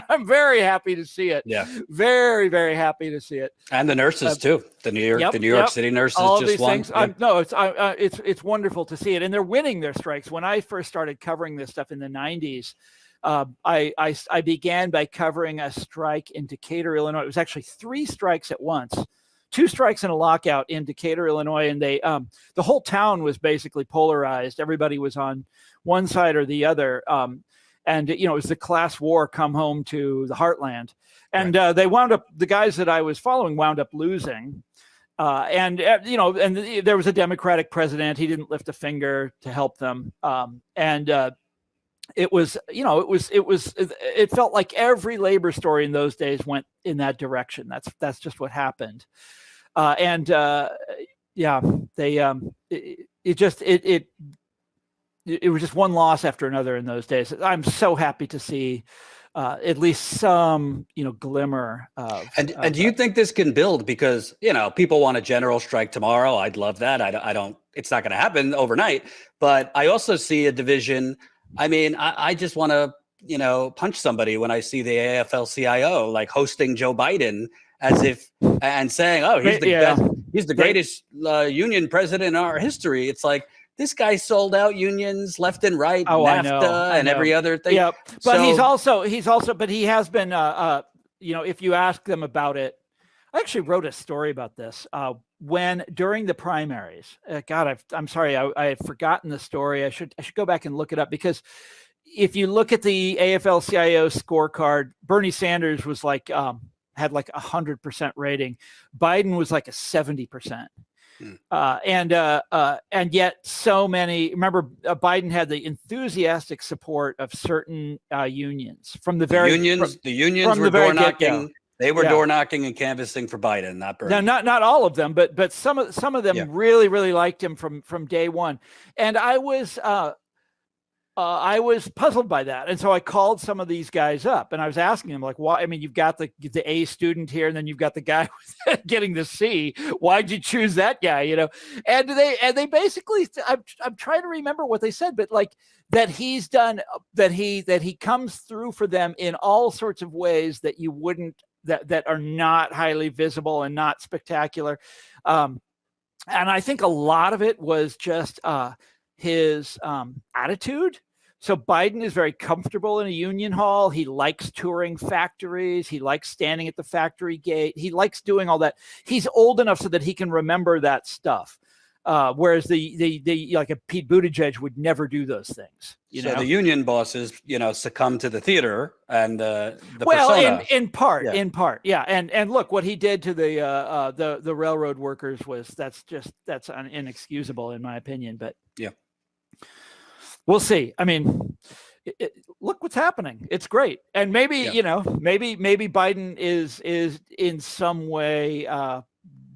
I'm very happy to see it. Yeah, very, very happy to see it. And the nurses too. The New York City nurses all just won. It's wonderful to see it, and they're winning their strikes. When I first started covering this stuff in the 90s. I began by covering a strike in Decatur, Illinois. It was actually 3 strikes at once, 2 strikes and a lockout in Decatur, Illinois. And they, the whole town was basically polarized. Everybody was on one side or the other. And it was the class war come home to the heartland. And they wound up, the guys that I was following wound up losing. And there was a Democratic president. He didn't lift a finger to help them. It felt like every labor story in those days went in that direction. That's just what happened. It was just one loss after another in those days. I'm so happy to see at least some, glimmer of. And do you think this can build? Because, people want a general strike tomorrow. I'd love that. I don't, it's not going to happen overnight, but I also see a division. I mean, I just want to, punch somebody when I see the AFL-CIO like hosting Joe Biden as if and saying, "Oh, he's the best, he's the greatest union president in our history." It's like this guy sold out unions left and right, NAFTA and every other thing. Yeah, but he's also, but he has been, if you ask them about it, I actually wrote a story about this. When during the primaries, I'm sorry, I had forgotten the story. I should go back and look it up, because if you look at the AFL-CIO scorecard, Bernie Sanders was had like 100% rating. Biden was like a 70%. And yet so many, remember, Biden had the enthusiastic support of certain unions from the very the unions were door knocking. They were door knocking and canvassing for Biden, not Bernie. Now, not all of them, but some of them really, really liked him from day one. And I was puzzled by that. And so I called some of these guys up and I was asking them, like, why? I mean, you've got the A student here, and then you've got the guy getting the C. Why'd you choose that guy? And they basically, I'm trying to remember what they said, but like that he's done, that he comes through for them in all sorts of ways that you wouldn't, that are not highly visible and not spectacular. And I think a lot of it was just his attitude. So Biden is very comfortable in a union hall. He likes touring factories. He likes standing at the factory gate. He likes doing all that. He's old enough so that he can remember that stuff. Whereas the like a Pete Buttigieg would never do those things. So the union bosses, succumb to the theater and the persona. in part, yeah. And look, what he did to the railroad workers that's inexcusable in my opinion. But yeah, we'll see. I mean, look what's happening. It's great, and maybe maybe Biden is in some way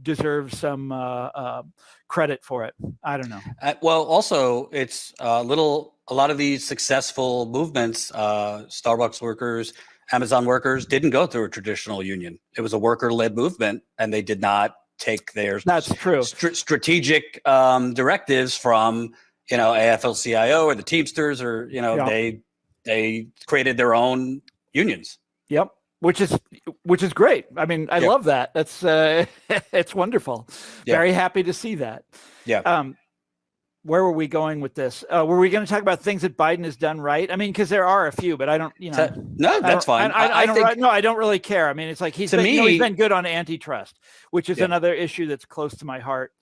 deserves some credit for it. I don't know. Well, also it's a lot of these successful movements, Starbucks workers, Amazon workers didn't go through a traditional union. It was a worker-led movement, and they did not take their strategic directives from AFL-CIO or the Teamsters, or they created their own unions. Yep. Which is great. I mean, I love that. That's it's wonderful. Yeah. Very happy to see that. Yeah. Where were we going with this? Were we going to talk about things that Biden has done right? I mean, because there are a few, but I don't. No, that's fine. I don't really care. I mean, it's like he's been good on antitrust, which is another issue that's close to my heart.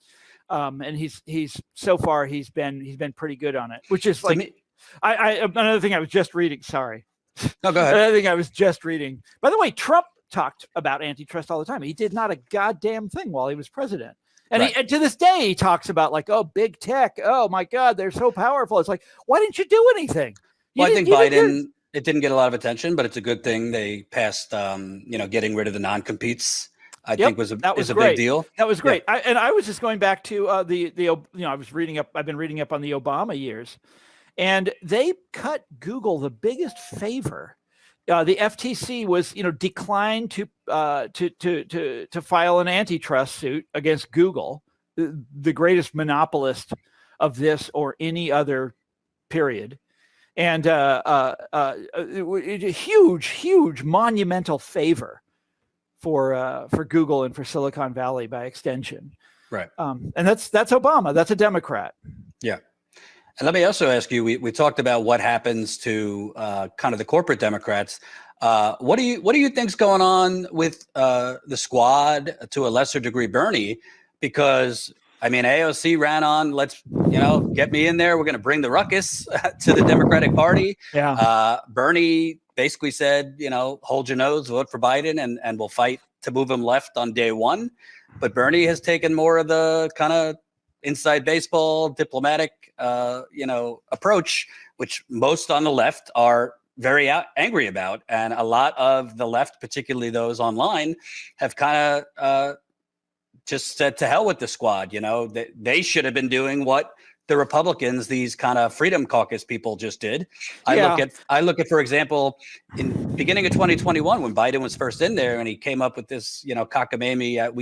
And he's so far he's been pretty good on it, which is like another thing I was just reading. Sorry. No, go ahead. Another thing I was just reading. By the way, Trump talked about antitrust all the time. He did not a goddamn thing while he was president. And, and to this day, he talks about like, oh, big tech. Oh, my God, they're so powerful. It's like, why didn't you do anything? I think Biden, it didn't get a lot of attention, but it's a good thing they passed, getting rid of the non-competes. I think was a big deal. That was great. Yeah. I was just going back to I've been reading up on the Obama years. And they cut Google the biggest favor. The FTC was, declined to file an antitrust suit against Google, the greatest monopolist of this or any other period, and a huge monumental favor for Google and for Silicon Valley by extension. Right. And that's Obama. That's a Democrat. Yeah. And let me also ask you, we talked about what happens to kind of the corporate Democrats. What do you think's going on with the squad, to a lesser degree Bernie? Because I mean, AOC ran on, let's get me in there. We're going to bring the ruckus to the Democratic Party. Yeah. Bernie basically said, hold your nose, vote for Biden, and we'll fight to move him left on day one. But Bernie has taken more of the kind of inside baseball, diplomatic, approach, which most on the left are very angry about. And a lot of the left, particularly those online, have kind of just said to hell with the squad. They should have been doing what the Republicans, these kind of Freedom Caucus people, just did. I look at, for example, in beginning of 2021, when Biden was first in there and he came up with this, cockamamie,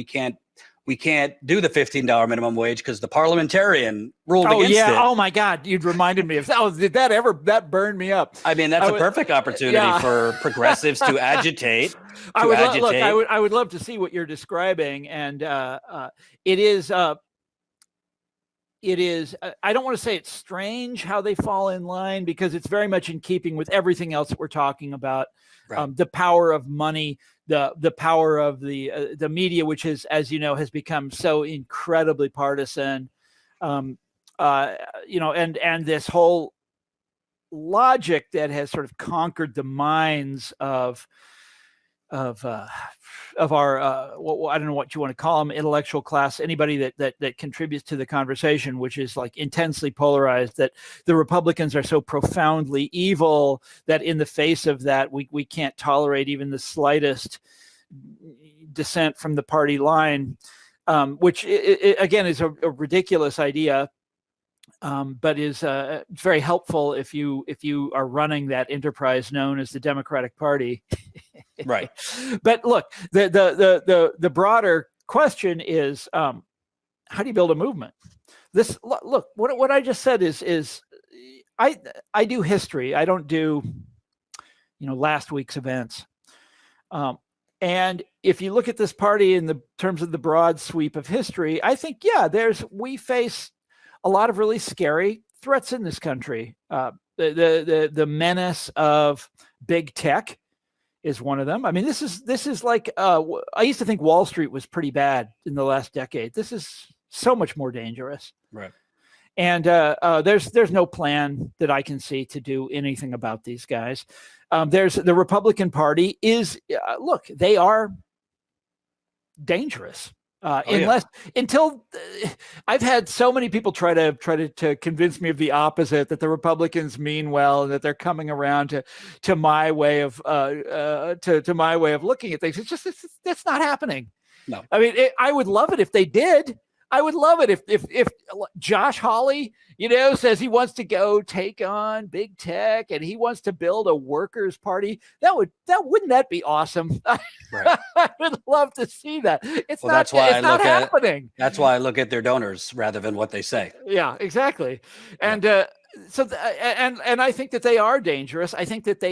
we can't do the $15 minimum wage because the parliamentarian ruled against it. Oh my God. You'd reminded me of that. Oh, that burned me up. I mean, that's a perfect opportunity for progressives to agitate. I would love to see what you're describing. And it is, I don't want to say it's strange how they fall in line, because it's very much in keeping with everything else that we're talking about. Right. The power of money, the power of the media, which is, as you know, has become so incredibly partisan, and this whole logic that has sort of conquered the minds of our I don't know what you want to call them, intellectual class, anybody that contributes to the conversation, which is like intensely polarized, that the Republicans are so profoundly evil that in the face of that we can't tolerate even the slightest dissent from the party line, which again is a ridiculous idea, but is very helpful if you are running that enterprise known as the Democratic Party. Right. But look, the broader question is, how do you build a movement? Look, what I just said is I do history. I don't do, last week's events. And if you look at this party in the terms of the broad sweep of history, I think, we face a lot of really scary threats in this country. The menace of big tech is one of them. I mean, this is like I used to think Wall Street was pretty bad in the last decade. This is so much more dangerous. Right. And there's no plan that I can see to do anything about these guys. There's the Republican Party is look, they are dangerous. Until I've had so many people try to convince me of the opposite, that the Republicans mean well and that they're coming around to my way of to my way of looking at things. That's not happening. No, I mean, I would love it if they did. I would love it if Josh Hawley, says he wants to go take on big tech and he wants to build a workers' party. Wouldn't that be awesome? Right. I would love to see that. It's that's happening. That's why I look at their donors rather than what they say. Yeah, exactly. And and I think that they are dangerous. I think that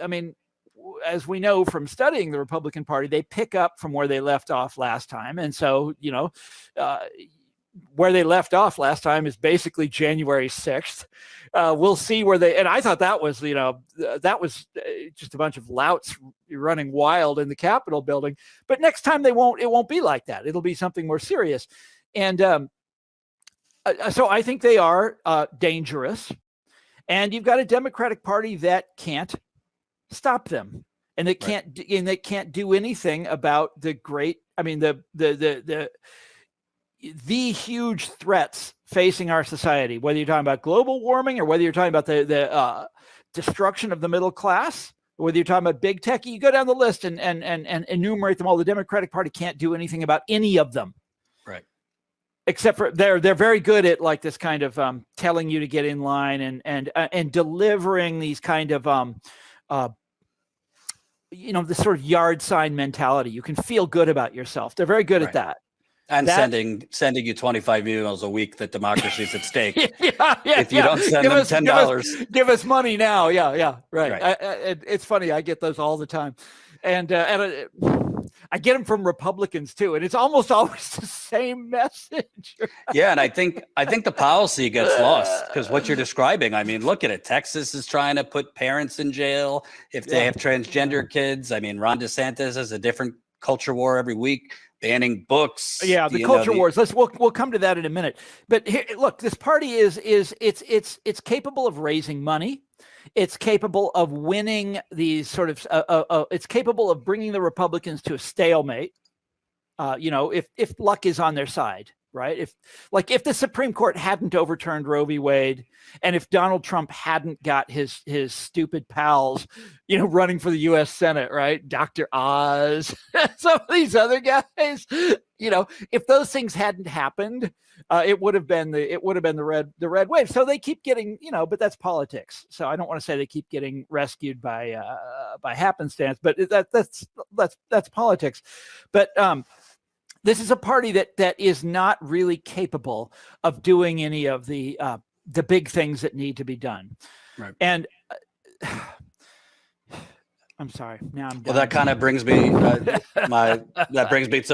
I mean, as we know from studying the Republican Party, they pick up from where they left off last time. And so, where they left off last time is basically January 6th. We'll see where and I thought that was, that was just a bunch of louts running wild in the Capitol building. But next time it won't be like that. It'll be something more serious. And so I think they are dangerous. And you've got a Democratic Party that can't stop them, and they can't do anything about the huge threats facing our society, whether you're talking about global warming or whether you're talking about the destruction of the middle class, or whether you're talking about big tech. You go down the list and enumerate them all. The Democratic Party can't do anything about any of them, right? Except for they're very good at like this kind of telling you to get in line and delivering these kind of the sort of yard sign mentality. You can feel good about yourself. They're very good at that. And sending you 25 emails a week that democracy's at stake. If you don't send them $10, give us money now. Yeah, right. It's funny. I get those all the time, and I get them from Republicans too, and it's almost always the same message. Yeah, and I think the policy gets lost because what you're describing. I mean, look at it. Texas is trying to put parents in jail if they have transgender kids. I mean, Ron DeSantis has a different culture war every week, banning books. Yeah, the culture wars. We'll come to that in a minute. But here, look, this party is it's capable of raising money. It's capable of winning these sort of. It's capable of bringing the Republicans to a stalemate. If luck is on their side, right? If the Supreme Court hadn't overturned Roe v. Wade, and if Donald Trump hadn't got his stupid pals, running for the U.S. Senate, right? Dr. Oz, some of these other guys, if those things hadn't happened, it would have been the red wave. So they keep getting, but that's politics. So I don't want to say they keep getting rescued by happenstance, but that's politics. But this is a party that is not really capable of doing any of the big things that need to be done. Right. And I'm sorry. Now I'm done. Well, that kind of brings me to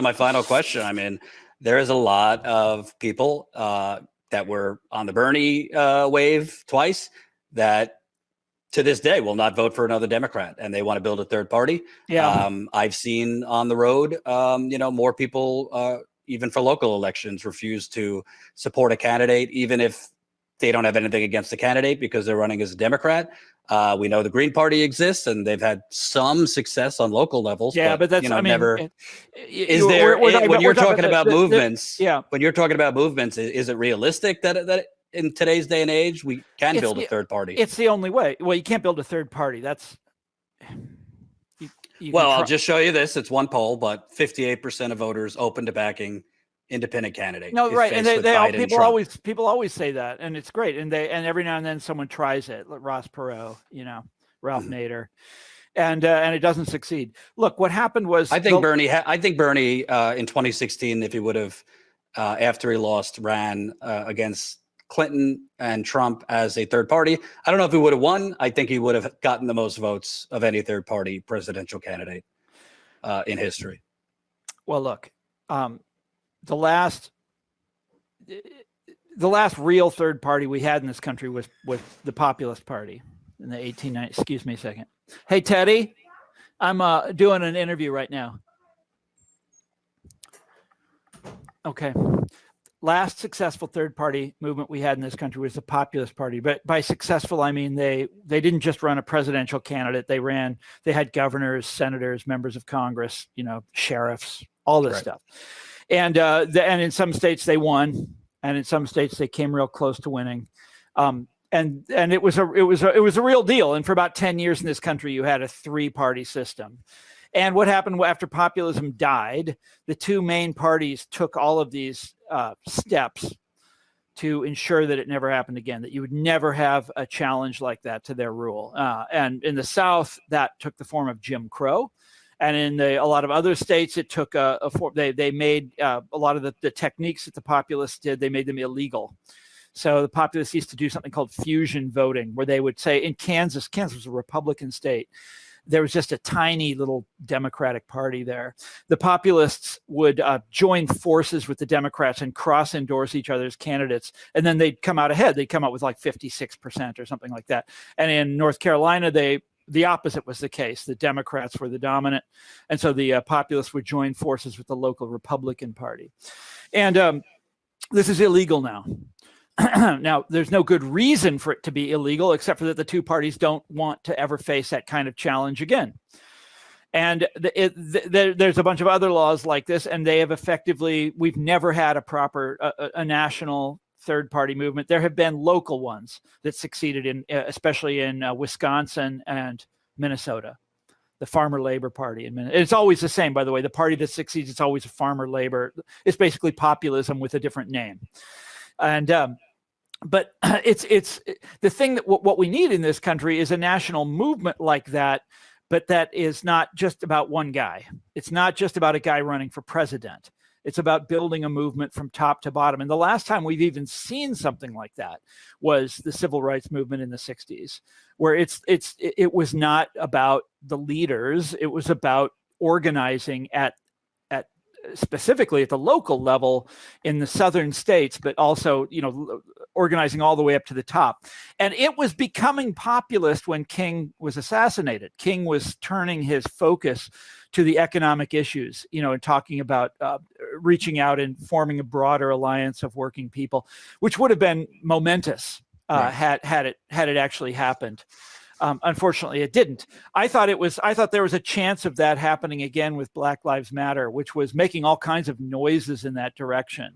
my final question. I mean, there is a lot of people that were on the Bernie wave twice that to this day will not vote for another Democrat, and they want to build a third party. Yeah. I've seen on the road, more people, even for local elections, refuse to support a candidate, even if they don't have anything against the candidate because they're running as a Democrat. We know the Green Party exists, and they've had some success on local levels. Yeah, but that's never. When you're talking about movements, when you're talking about movements, is it realistic that in today's day and age we can build a third party? It's the only way. Well, you can't build a third party. That's. I'll just show you this. It's one poll, but 58% of voters open to backing independent candidate. No, right, and people always say that, and it's great. And every now and then someone tries it, like Ross Perot, Ralph Nader, and it doesn't succeed. Look, what happened was I think Bernie in 2016, if he would have after he lost, ran against Clinton and Trump as a third party. I don't know if he would have won. I think he would have gotten the most votes of any third party presidential candidate in history. Well, look, the last the last real third party we had in this country was the Populist Party in the 1890s. Excuse me a second. Hey, Teddy, I'm doing an interview right now. Okay. Last successful third party movement we had in this country was the Populist Party. But by successful, I mean they didn't just run a presidential candidate. They had governors, senators, members of Congress, sheriffs, all this stuff. And in some states they won, and in some states they came real close to winning. And it was a real deal. And for about 10 years in this country, you had a 3-party system. And what happened after populism died, the two main parties took all of these steps to ensure that it never happened again, that you would never have a challenge like that to their rule. And in the South, that took the form of Jim Crow. And in a lot of other states, it took they made a lot of the techniques that the populists did, they made them illegal. So the populists used to do something called fusion voting, where they would say, in Kansas was a Republican state. There was just a tiny little Democratic Party there. The populists would join forces with the Democrats and cross-endorse each other's candidates, and then they'd come out ahead. They'd come out with like 56% or something like that. And in North Carolina, the opposite was the case. The Democrats were the dominant, and so the populists would join forces with the local Republican Party. And this is illegal now. Now, there's no good reason for it to be illegal, except for that the two parties don't want to ever face that kind of challenge again. And there's a bunch of other laws like this, and they have we've never had a proper, a national third-party movement. There have been local ones that succeeded especially in Wisconsin and Minnesota. The Farmer Labor Party. It's always the same, by the way. The party that succeeds, it's always a farmer labor. It's basically populism with a different name. And but it's the thing that what we need in this country is a national movement like that, but that is not just about one guy. It's not just about a guy running for president. It's about building a movement from top to bottom. And the last time we've even seen something like that was the civil rights movement in the 60s, where it was not about the leaders. It was about organizing at specifically at the local level in the southern states, but also, organizing all the way up to the top. And it was becoming populist when King was assassinated. King was turning his focus to the economic issues, and talking about reaching out and forming a broader alliance of working people, which would have been momentous had it actually happened. Unfortunately, it didn't. I thought there was a chance of that happening again with Black Lives Matter, which was making all kinds of noises in that direction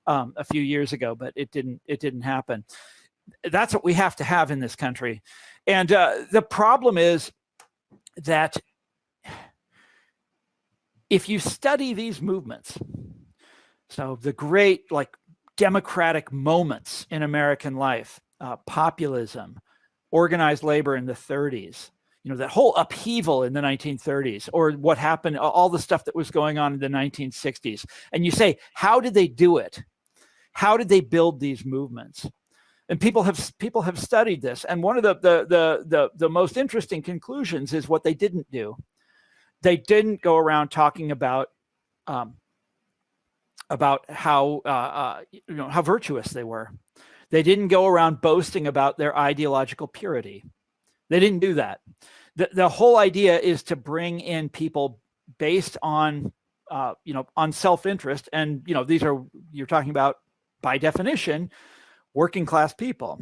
a few years ago, but it didn't happen. That's what we have to have in this country. And the problem is that if you study these movements, so the great democratic moments in American life, populism, organized labor in the 30s, that whole upheaval in the 1930s, or what happened, all the stuff that was going on in the 1960s. And you say, how did they do it? How did they build these movements? And people have studied this. And one of the most interesting conclusions is what they didn't do. They didn't go around talking about how virtuous they were. They didn't go around boasting about their ideological purity. They didn't do that. The whole idea is to bring in people based on, on self-interest. And, you're talking about, by definition, working class people.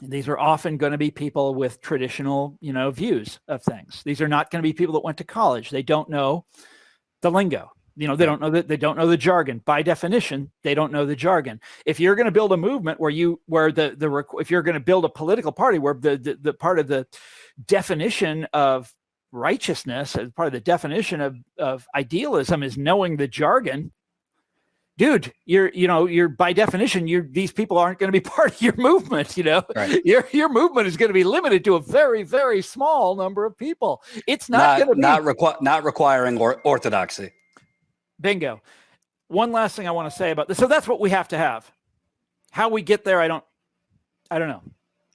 And these are often going to be people with traditional, views of things. These are not going to be people that went to college. They don't know the lingo. They don't know that, they don't know the jargon. By definition, they don't know the jargon. If you're going to build a movement if you're going to build a political party where the part of the definition of righteousness, as part of the definition of idealism, is knowing the jargon, dude, you're by definition, these people aren't going to be part of your movement. Right. Your movement is going to be limited to a very, very small number of people. It's not going to not requiring orthodoxy. Bingo. One last thing I want to say about this. So that's what we have to have. How we get there, I don't know.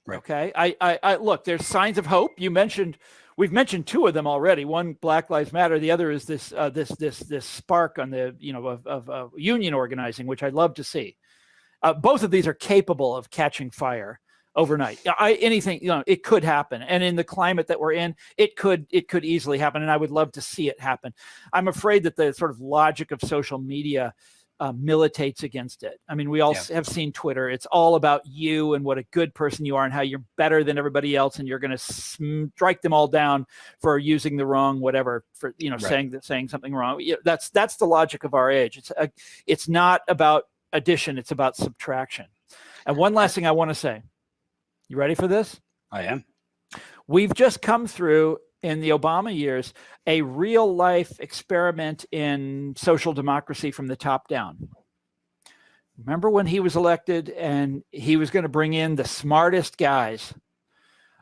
Right. Okay. I look, there's signs of hope. We've mentioned two of them already. One, Black Lives Matter. The other is this spark on the, of union organizing, which I'd love to see. Both of these are capable of catching fire overnight. Anything, it could happen. And in the climate that we're in, it could easily happen. And I would love to see it happen. I'm afraid that the sort of logic of social media militates against it. I mean, we all have seen Twitter. It's all about you and what a good person you are and how you're better than everybody else. And you're going to strike them all down for using the wrong, whatever, for, saying something wrong. That's the logic of our age. It's not about addition. It's about subtraction. And one last thing I want to say. You ready for this? I am. We've just come through, in the Obama years, a real life experiment in social democracy from the top down. Remember when he was elected and he was going to bring in the smartest guys?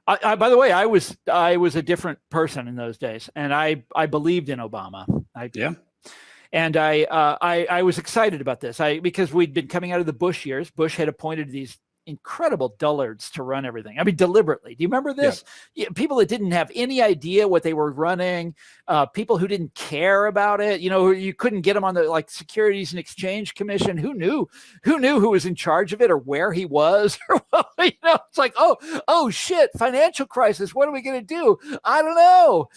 By the way, I was a different person in those days, and I believed in Obama. And I was excited about this because we'd been coming out of the Bush years. Bush had appointed these incredible dullards to run everything. I mean, deliberately. Do you remember this? Yeah, people that didn't have any idea what they were running, people who didn't care about it. You couldn't get them on the Securities and Exchange Commission. Who knew who was in charge of it or where he was? It's like, oh shit, financial crisis. What are we going to do? I don't know.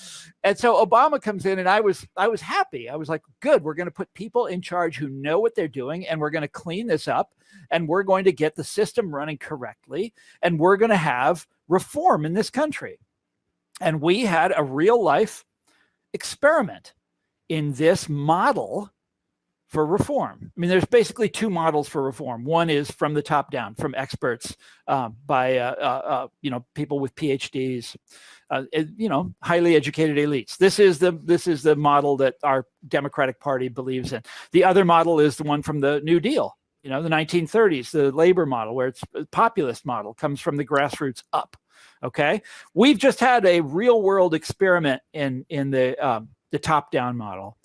And so Obama comes in, and I was happy. I was like, good. We're going to put people in charge who know what they're doing, and we're going to clean this up, and we're going to get the system running correctly, and we're going to have reform in this country. And we had a real life experiment in this model for reform. I mean, there's basically two models for reform. One is from the top down, from experts, by people with PhDs, highly educated elites. This is the model that our Democratic Party believes in. The other model is the one from the New Deal. The 1930s, the labor model, where it's a populist model, comes from the grassroots up. Okay, we've just had a real world experiment in the top-down model.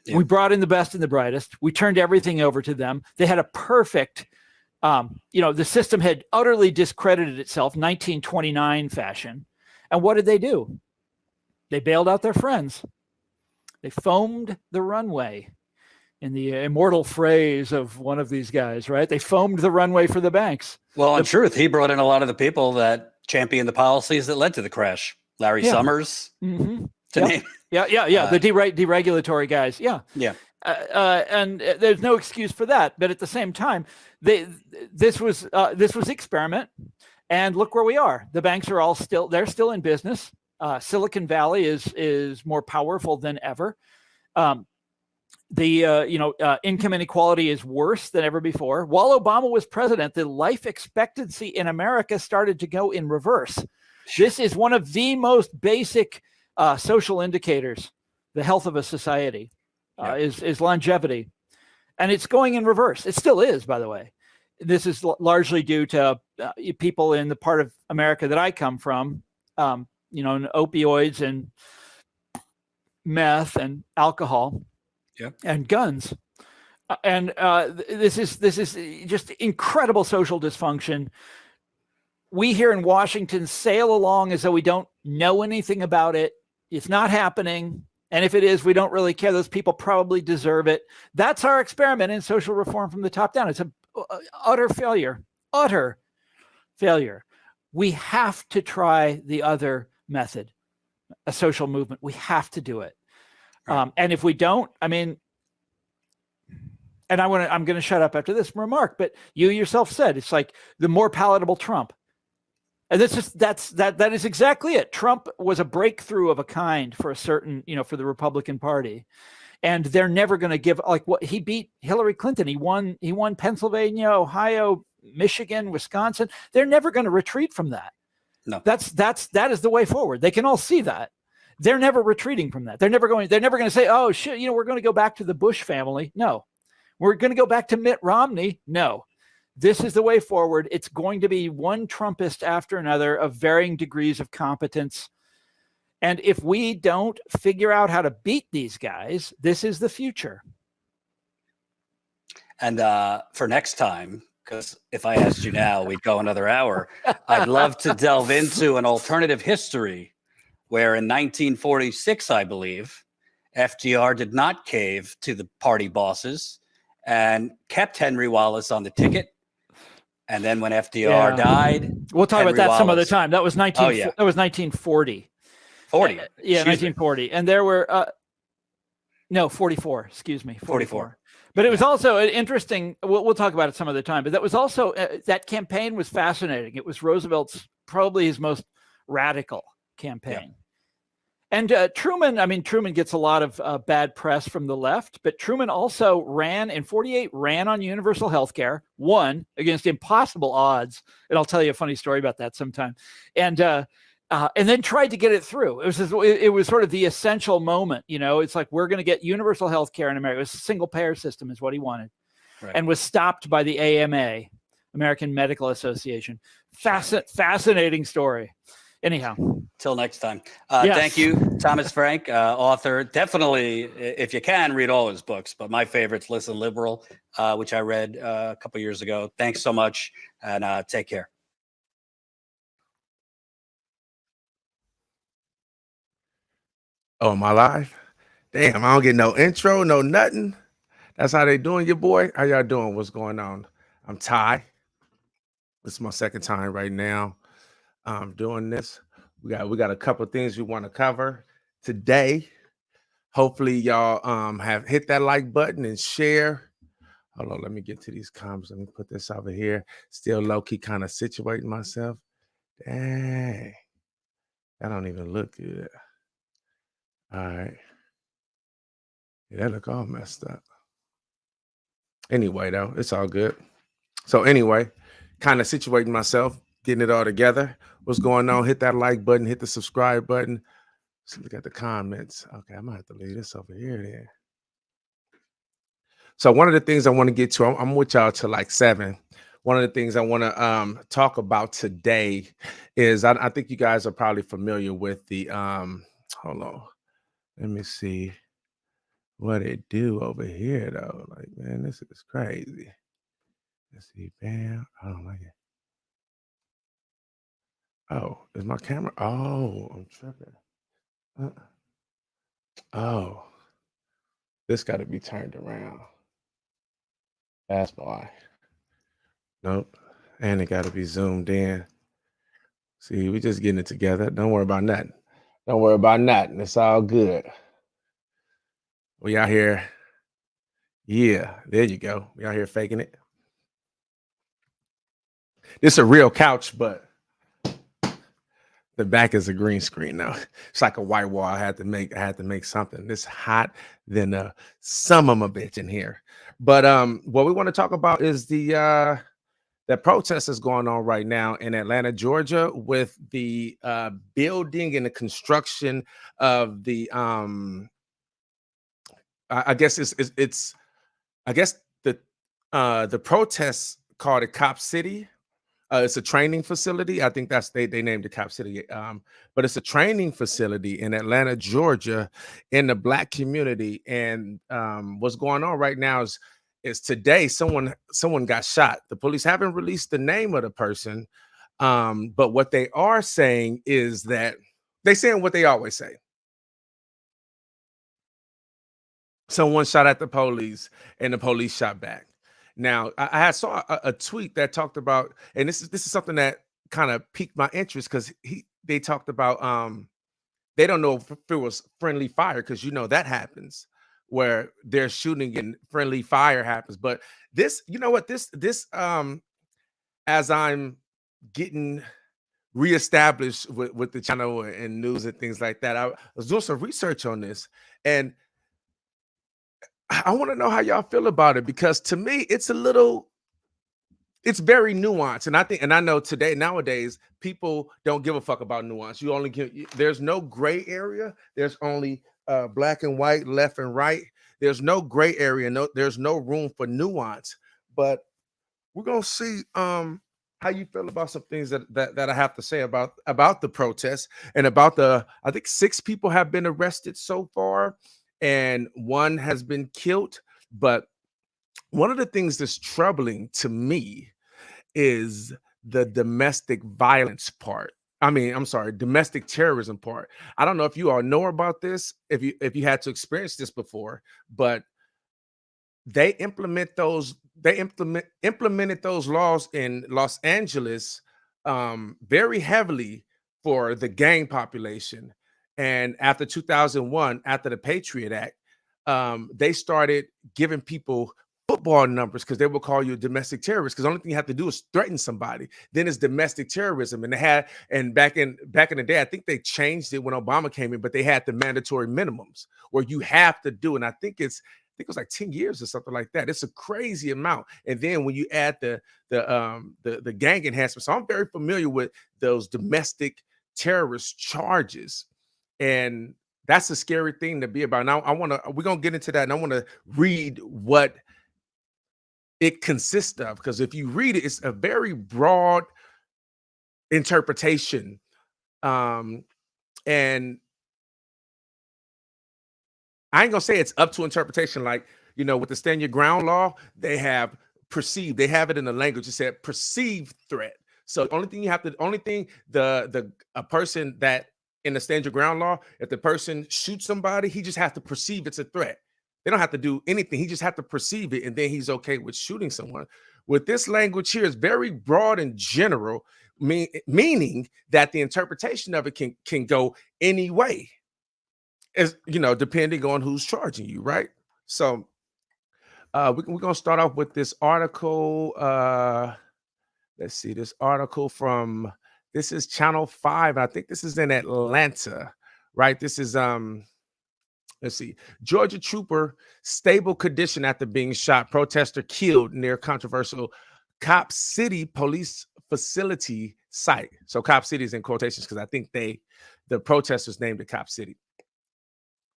Yeah. We brought in the best and the brightest. We turned everything over to them. They had a perfect, the system had utterly discredited itself, 1929 fashion. And what did they do? They bailed out their friends. They foamed the runway, in the immortal phrase of one of these guys, right? They foamed the runway for the banks. Well, in truth, he brought in a lot of the people that championed the policies that led to the crash. Larry Summers, to name. The deregulatory guys. Yeah. And there's no excuse for that. But at the same time, this was experiment, and look where we are. The banks are they're still in business. Silicon Valley is more powerful than ever. Income inequality is worse than ever before. While Obama was president, the life expectancy in America started to go in reverse. This is one of the most basic social indicators. The health of a society is longevity, and it's going in reverse. It still is, by the way. This is largely due to people in the part of America that I come from, opioids and meth and alcohol. And guns, and this is just incredible social dysfunction. We here in Washington sail along as though we don't know anything about it. It's not happening, and if it is, we don't really care. Those people probably deserve it. That's our experiment in social reform from the top down. It's an utter failure. We have to try the other method, a social movement. We have to do it. And if we don't, I'm going to shut up after this remark, but you yourself said it's like the more palatable Trump. And that is exactly it. Trump was a breakthrough of a kind for a certain, for the Republican Party. And they're never going to give, he beat Hillary Clinton. He won Pennsylvania, Ohio, Michigan, Wisconsin. They're never going to retreat from that. No. That is the way forward. They can all see that. They're never retreating from that. They're never going to say, oh shit, we're going to go back to the Bush family. No. We're going to go back to Mitt Romney. No. This is the way forward. It's going to be one Trumpist after another of varying degrees of competence. And if we don't figure out how to beat these guys, this is the future. And for next time, because if I asked you now, we'd go another hour. I'd love to delve into an alternative history where in 1946, I believe, FDR did not cave to the party bosses and kept Henry Wallace on the ticket And then when FDR died, we'll talk Henry about that some other Wallace. time. That was that was 1940. 40. Yeah, 1940. And there were no, 44. Excuse me, 44. But it was also an interesting. We'll talk about it some other time. But that was also that campaign was fascinating. It was Roosevelt's probably his most radical campaign. And Truman gets a lot of bad press from the left, but Truman also ran in 48, ran on universal health care, won against impossible odds. And I'll tell you a funny story about that sometime. And then tried to get it through. It was sort of the essential moment. It's like, we're going to get universal health care in America. It was a single payer system is what he wanted, and was stopped by the AMA, American Medical Association. Fascinating story. Anyhow, till next time. Thank you, Thomas Frank, author. Definitely, if you can, read all his books. But my favorite's Listen Liberal, which I read a couple years ago. Thanks so much, and take care. Oh, my live? Damn, I don't get no intro, no nothing. That's how they doing, your boy? How y'all doing? What's going on? I'm Ty. This is my second time right now doing this. We got a couple of things we want to cover today. Hopefully y'all have hit that like button and share. Hold on, let me get to these comments. Let me put this over here. Still low-key kind of situating myself. Dang. That don't even look good. All right. Yeah, that look all messed up. Anyway, though, it's all good. So anyway, kind of situating myself, getting it all together. What's going on? Hit that like button, hit the subscribe button. Let's look at the comments. Okay, I might have to leave this over here then. So one of the things I want to get to, I'm with y'all till like 7. One of the things I want to talk about today is I think you guys are probably familiar with the hold on. Let me see what it do over here though. Like, man, this is crazy. Let's see, bam. I don't like it. Oh, is my camera? Oh, I'm tripping. Oh, this got to be turned around. That's why. Nope. And it got to be zoomed in. See, we just getting it together. Don't worry about nothing. Don't worry about nothing. It's all good. We out here. Yeah, there you go. We out here faking it. This is a real couch, but the back is a green screen now. It's like a white wall. I had to make something. It's hot than a some of a bitch in here. But what we want to talk about is the protest is going on right now in Atlanta, Georgia, with the building and the construction of the I guess it's I guess the protests called it Cop City. It's a training facility. I think that's they named it Cop City. But it's a training facility in Atlanta, Georgia, in the Black community. And what's going on right now is today someone got shot. The police haven't released the name of the person, but what they are saying is that they're saying what they always say. Someone shot at the police, and the police shot back. Now, I saw a tweet that talked about, and this is something that kind of piqued my interest because they talked about they don't know if it was friendly fire because that happens where they're shooting and friendly fire happens. But this, this as I'm getting reestablished with the channel and news and things like that, I was doing some research on this, and I want to know how y'all feel about it, because to me, it's very nuanced. And I know nowadays, people don't give a fuck about nuance. There's no gray area. There's only black and white, left and right. There's no gray area. There's no room for nuance. But we're going to see how you feel about some things that I have to say about the protests and about I think 6 people have been arrested so far, and 1 has been killed. But one of the things that's troubling to me is the domestic violence part. Domestic terrorism part. I don't know if you all know about this, if you had to experience this before, but they implement those they implemented those laws in Los Angeles very heavily for the gang population. And after 2001, after the Patriot Act, they started giving people football numbers because they will call you a domestic terrorist, because the only thing you have to do is threaten somebody. Then it's domestic terrorism. And they had, and back in the day, I think they changed it when Obama came in, but they had the mandatory minimums where you have to do, and I think it was like 10 years or something like that. It's a crazy amount. And then when you add the gang enhancements, so I'm very familiar with those domestic terrorist charges. And that's a scary thing to be about. Now we're gonna get into that, and I want to read what it consists of, because if you read it, it's a very broad interpretation. And I ain't gonna say it's up to interpretation, like, you know, with the stand your ground law, they have it in the language. It said perceived threat. So the only thing a person that in the stand your ground law, if the person shoots somebody, he just has to perceive it's a threat. They don't have to do anything. He just has to perceive it, and then he's okay with shooting someone. With this language here, is very broad and general, meaning that the interpretation of it can go any way, as you know, depending on who's charging you, right? So we're gonna start off with this article. Let's see, this article this is Channel 5. I think this is in Atlanta, right? This is let's see. Georgia trooper stable condition after being shot. Protester killed near controversial Cop City police facility site. So Cop City is in quotations because I think the protesters named it Cop City.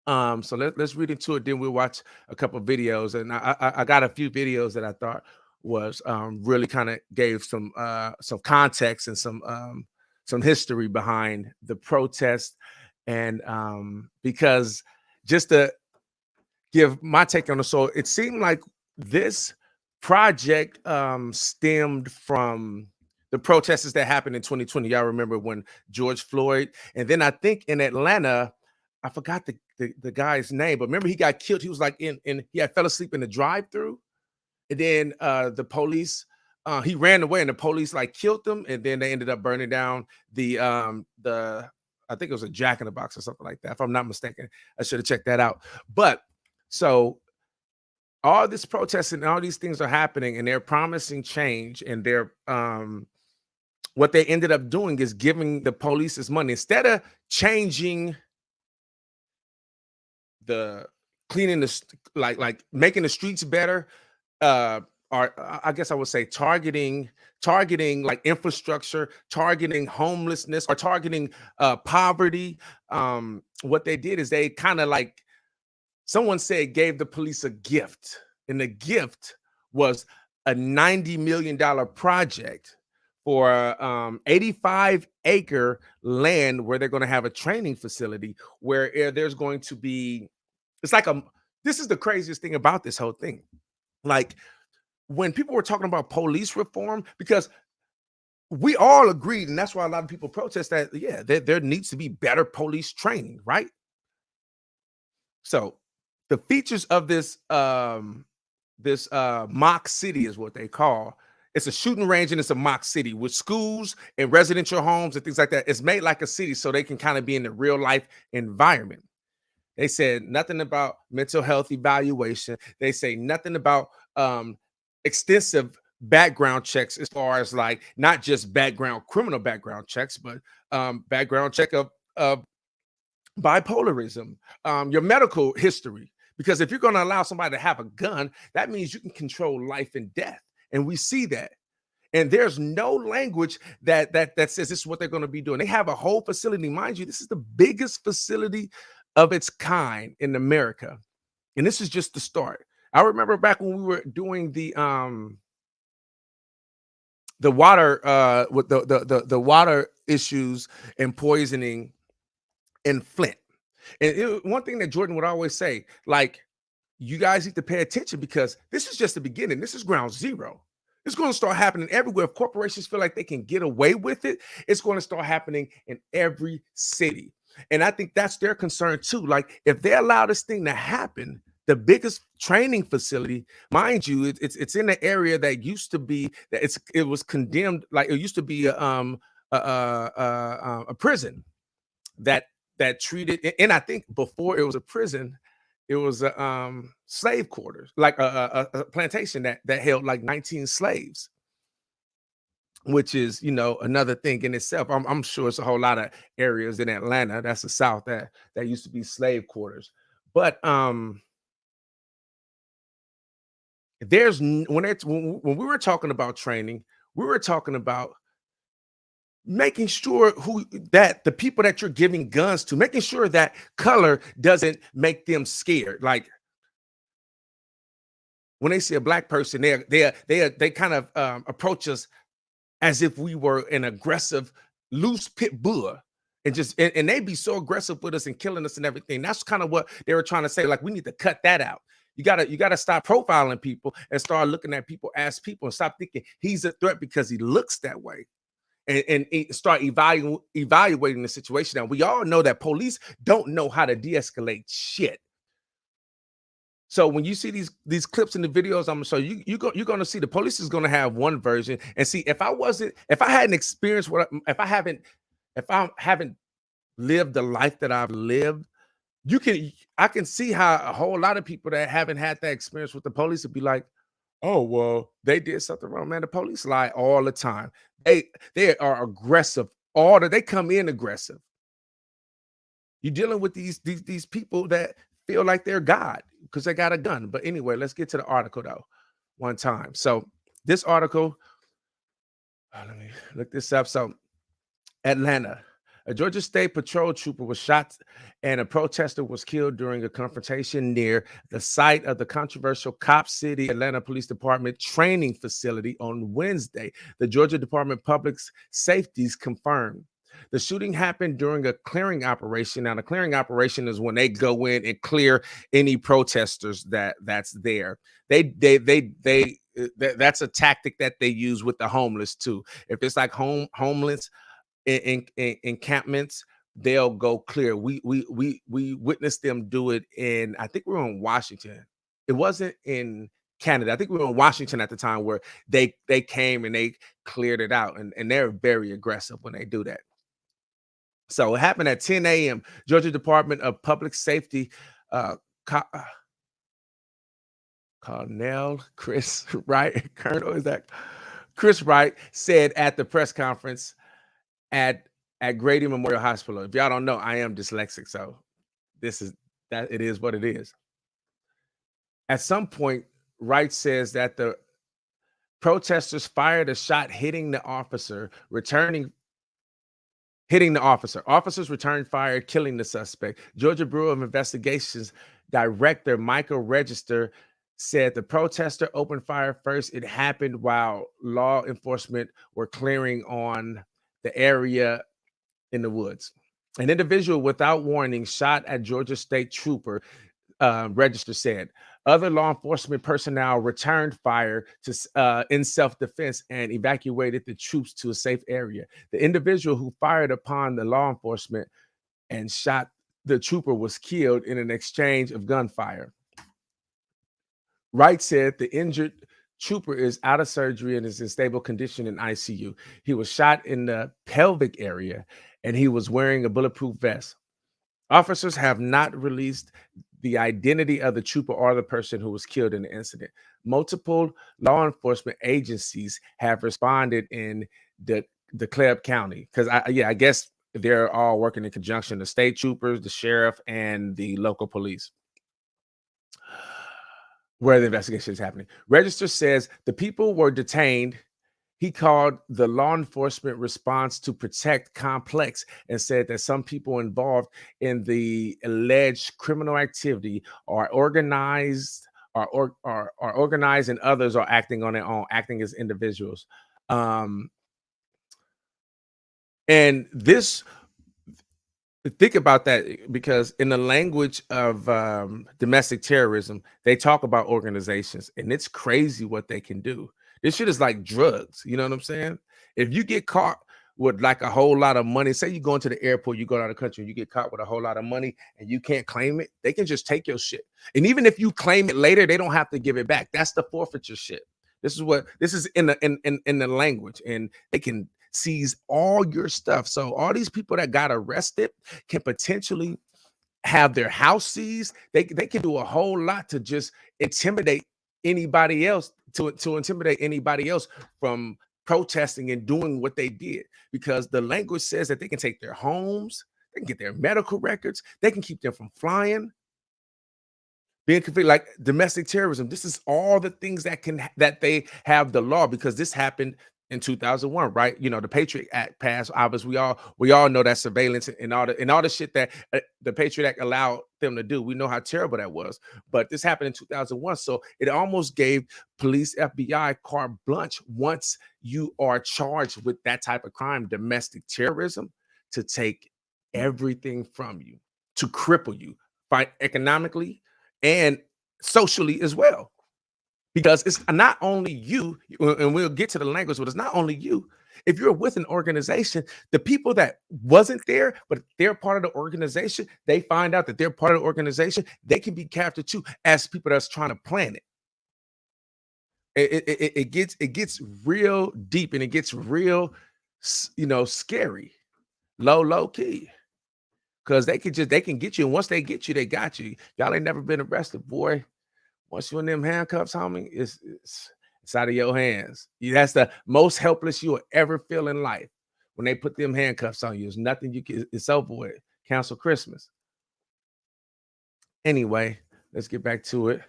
So let's read into it. Then we'll watch a couple of videos, and I got a few videos that I thought was really kind of gave some context and some history behind the protest, and because just to give my take on it, so it seemed like this project stemmed from the protests that happened in 2020. Y'all remember when George Floyd, and then I think in Atlanta, I forgot the guy's name, but remember he got killed. He was like he had fell asleep in the drive-through, and then the police, he ran away, and the police like killed him, and then they ended up burning down the I think it was a Jack in the Box or something like that, if I'm not mistaken. I should have checked that out. But so all this protesting and all these things are happening, and they're promising change, and they're what they ended up doing is giving the police this money instead of changing cleaning the like making the streets better, or I guess I would say targeting like infrastructure, targeting homelessness, or targeting poverty. What they did is they kind of, like someone said, gave the police a gift, and the gift was a $90 million project for 85-acre land where they're going to have a training facility where there's going to be, it's like this is the craziest thing about this whole thing. Like when people were talking about police reform, because we all agreed, and that's why a lot of people protest that, yeah, there needs to be better police training, right? So the features of this mock city is what they call. It's a shooting range, and it's a mock city with schools and residential homes and things like that. It's made like a city so they can kind of be in the real life environment. They said nothing about mental health evaluation. They say nothing about extensive background checks, as far as like not just criminal background checks, but background check of bipolarism, your medical history. Because if you're going to allow somebody to have a gun, that means you can control life and death. And we see that. And there's no language that says this is what they're going to be doing. They have a whole facility. Mind you, this is the biggest facility of its kind in America. And this is just the start. I remember back when we were doing the water with the water issues and poisoning in Flint. And one thing that Jordan would always say, like, you guys need to pay attention, because this is just the beginning. This is ground zero. It's going to start happening everywhere. If corporations feel like they can get away with it, it's going to start happening in every city. And I think that's their concern too. Like, if they allow this thing to happen, the biggest training facility, mind you, it's in the area that used to be that it was condemned, like it used to be a prison that treated, and I think before it was a prison, it was a slave quarters, like a plantation that held like 19 slaves, which is, you know, another thing in itself. I'm sure it's a whole lot of areas in Atlanta, that's the South, that used to be slave quarters. But when we were talking about training, we were talking about making sure that the people that you're giving guns to, making sure that color doesn't make them scared. Like when they see a black person, they kind of approach us as if we were an aggressive, loose pit bull, and they'd be so aggressive with us and killing us and everything. That's kind of what they were trying to say. Like, we need to cut that out. You gotta stop profiling people and start looking at people as people, and stop thinking he's a threat because he looks that way. And start evaluating the situation. Now, we all know that police don't know how to de-escalate shit. So when you see these clips in the videos, I'm gonna show you, you're gonna see the police is gonna have one version. And see, if I hadn't experienced if I haven't lived the life that I've lived, I can see how a whole lot of people that haven't had that experience with the police would be like, oh, well, they did something wrong, man. The police lie all the time. They are aggressive. They come in aggressive. You're dealing with these people that feel like they're God because they got a gun. But anyway, let's get to the article though, one time. So this article, let me look this up. So Atlanta, a Georgia State Patrol trooper was shot and a protester was killed during a confrontation near the site of the controversial Cop City, Atlanta Police Department training facility on Wednesday. The Georgia Department of Public Safety's confirmed. The shooting happened during a clearing operation. Now, the clearing operation is when they go in and clear any protesters that's there. That's a tactic that they use with the homeless too. If it's like homeless in encampments, they'll go clear. We witnessed them do it in, I think we were in Washington. It wasn't in Canada. I think we were in Washington at the time, where they came and they cleared it out, and they're very aggressive when they do that. So it happened at 10 a.m. Georgia Department of Public Safety Colonel Chris Wright, Colonel, is that Chris Wright, said at the press conference at Grady Memorial Hospital. If y'all don't know, I am dyslexic, so it is what it is. At some point, Wright says that the protesters fired a shot hitting the officer. Officers returned fire, killing the suspect. Georgia Bureau of Investigations Director Michael Register said the protester opened fire first. It happened while law enforcement were clearing on the area in the woods. An individual without warning shot at Georgia State Trooper, Register said. Other law enforcement personnel returned fire in self-defense and evacuated the troops to a safe area. The individual who fired upon the law enforcement and shot the trooper was killed in an exchange of gunfire. Wright said the injured trooper is out of surgery and is in stable condition in ICU. He was shot in the pelvic area and he was wearing a bulletproof vest. Officers have not released the identity of the trooper or the person who was killed in the incident. Multiple law enforcement agencies have responded in DeKalb County, because I guess they're all working in conjunction: the state troopers, the sheriff, and the local police, where the investigation is happening. Register says the people were detained. He called the law enforcement response to protect complex and said that some people involved in the alleged criminal activity are organized and others are acting on their own, acting as individuals. And this, think about that, because in the language of domestic terrorism, they talk about organizations, and it's crazy what they can do. This shit is like drugs. You know what I'm saying? If you get caught with like a whole lot of money. Say you go into the airport, you go out of the country, and you get caught with a whole lot of money and you can't claim it, they can just take your shit. And even if you claim it later, they don't have to give it back. That's the forfeiture shit. This is in the language, and they can seize all your stuff. So all these people that got arrested can potentially have their house seized. They can do a whole lot to just intimidate anybody else, to intimidate anybody else from protesting and doing what they did, because the language says that they can take their homes, they can get their medical records, they can keep them from flying, being convicted, like domestic terrorism. This is all the things that they have the law, because this happened in 2001, right? You know, the Patriot Act passed. Obviously, we all know that surveillance and all the shit that the Patriot Act allowed them to do. We know how terrible that was. But this happened in 2001, so it almost gave police, FBI carte blanche once you are charged with that type of crime, domestic terrorism, to take everything from you, to cripple you, economically and socially as well. Because it's not only you, and we'll get to the language, but it's not only you. If you're with an organization, the people that wasn't there, but they're part of the organization, they find out that they're part of the organization, they can be captured too as people that's trying to plan it. It gets real deep, and it gets real, scary, low key. Because they can get you, and once they get you, they got you. Y'all ain't never been arrested, boy. Once you're in them handcuffs, homie, it's out of your hands. That's the most helpless you will ever feel in life. When they put them handcuffs on you, there's nothing you can. It's over with. Cancel Christmas. Anyway, let's get back to it.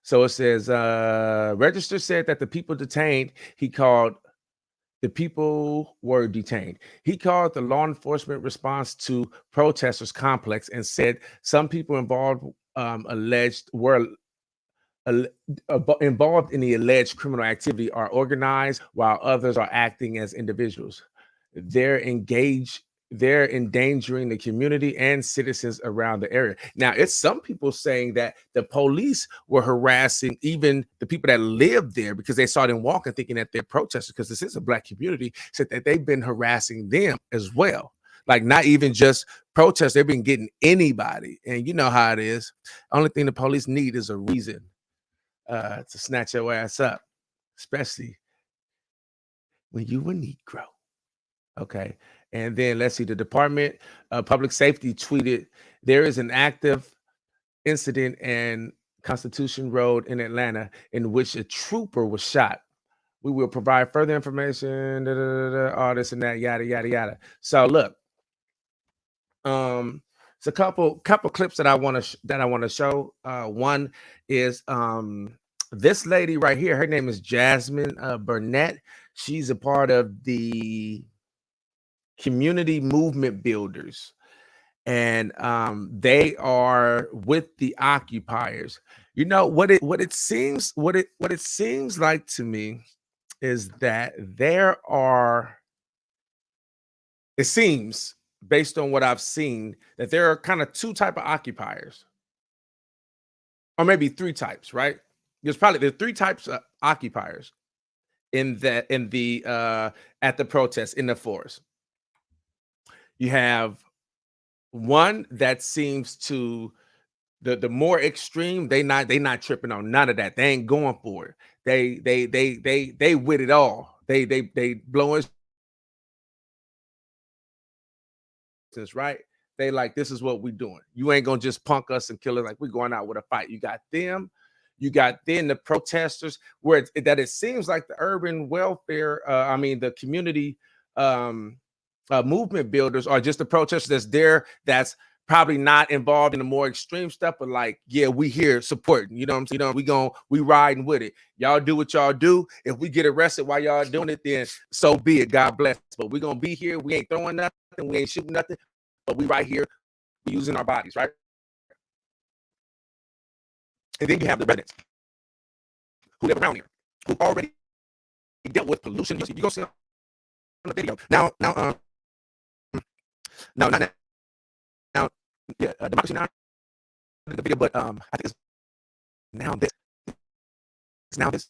So it says, Register said that the people were detained. He called the law enforcement response to protesters complex and said some people involved involved in the alleged criminal activity are organized, while others are acting as individuals. They're endangering the community and citizens around the area. Now, it's some people saying that the police were harassing even the people that lived there because they saw them walking, thinking that they're protesters, because this is a Black community, said that they've been harassing them as well. Like, not even just protests, they've been getting anybody. And you know how it is. Only thing the police need is a reason to snatch your ass up, especially when you a Negro. Okay. And then let's see, the Department of Public Safety tweeted, there is an active incident in Constitution Road in Atlanta in which a trooper was shot. We will provide further information, all this and that, yada, yada, yada. So look, it's a couple clips that I want to show. One is this lady right here. Her name is Jasmine Burnett. She's a part of the Community Movement Builders, and they are with the occupiers. You know what it seems like to me is that it seems, based on what I've seen, that there are kind of two type of occupiers, or maybe three types, right? There's three types of occupiers at the protest in the forest. You have one that seems to the more extreme. They not tripping on none of that. They ain't going for it. They with it all. They blowing, right? They like, this is what we doing. You ain't gonna just punk us and kill us. Like, we going out with a fight. You got them. You got then the protesters, where it seems like the urban welfare, the community movement builders are just the protesters that's there, that's probably not involved in the more extreme stuff, but like, yeah, we here supporting, you know what I'm saying? We riding with it. Y'all do what y'all do. If we get arrested while y'all doing it, then so be it. God bless. But we gonna be here. We ain't throwing nothing. We ain't shooting nothing. But we right here. We using our bodies, right? And then you have the residents who live around here, who already dealt with pollution. You gonna see on the video now. Yeah, Democracy Now! The video, but I think it's now this. It's now this.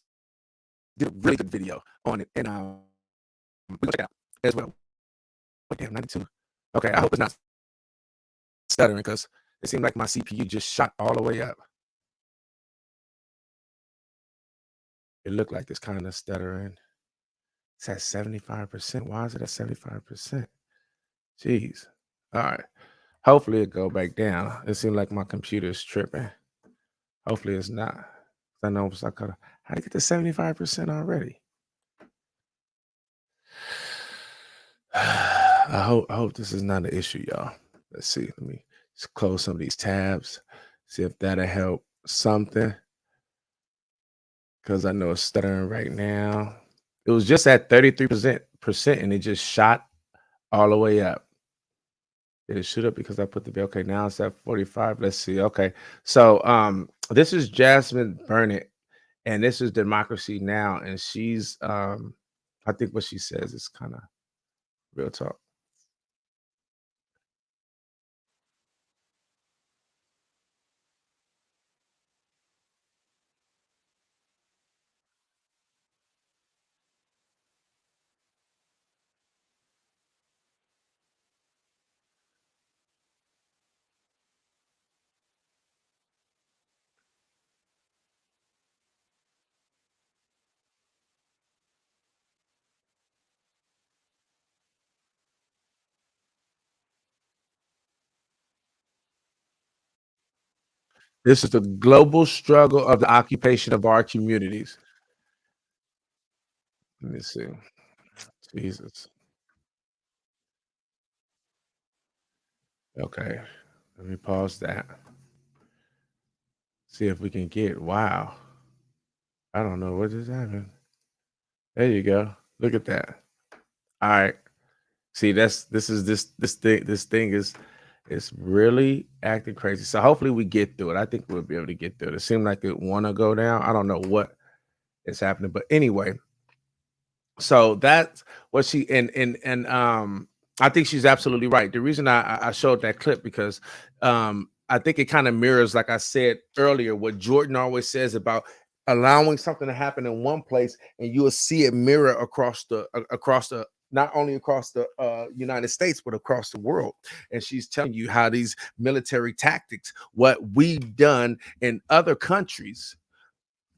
Did a really good video on it, and we're gonna check it out as well. Oh, damn, 92. Okay, I hope it's not stuttering because it seemed like my CPU just shot all the way up. It looked like it's kind of stuttering. It's at 75%. Why is it at 75%? Jeez. All right. Hopefully it go back down. It seems like my computer is tripping. Hopefully it's not. I know it's like how to get to 75% already. I hope this is not an issue, y'all. Let's see. Let me just close some of these tabs. See if that'll help something. Because I know it's stuttering right now. It was just at 33% and it just shot all the way up. Did it shoot up because I put the okay? Now it's at 45. Let's see. Okay, so this is Jasmine Burnett, and this is Democracy Now, and she's I think what she says is kind of real talk. This is the global struggle of the occupation of our communities. Let me see. Jesus. Okay. Let me pause that. See if we can get wow. I don't know what just happened. There you go. Look at that. All right. See, this thing is really acting crazy. So hopefully we get through it. I think we'll be able to get through it. It seemed like it want to go down. I don't know what is happening, but anyway, so that's what she and I think she's absolutely right. The reason I showed that clip because I think it kind of mirrors, like I said earlier, what Jordan always says about allowing something to happen in one place and you will see it mirror across the not only across the United States but across the world. And she's telling you how these military tactics, what we've done in other countries,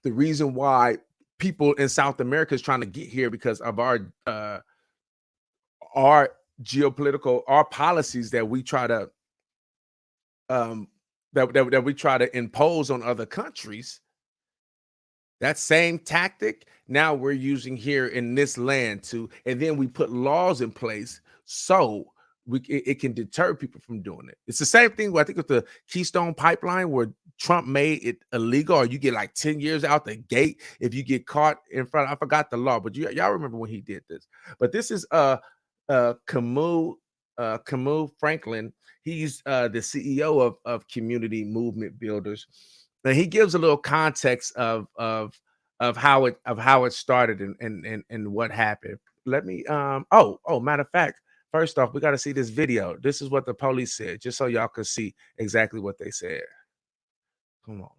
the reason why people in South America is trying to get here because of our geopolitical, our policies that we try to that we try to impose on other countries. That same tactic now we're using here in this land to, and then we put laws in place so it can deter people from doing it. It's the same thing I think with the Keystone Pipeline where Trump made it illegal, or you get like 10 years out the gate if you get caught in front. I forgot the law, but y'all remember when he did this. But this is Camus Franklin. He's the CEO of Community Movement Builders. And he gives a little context of how it started and what happened. Let me matter of fact, first off, we got to see this video. This is what the police said, just so y'all can see exactly what they said. Come on.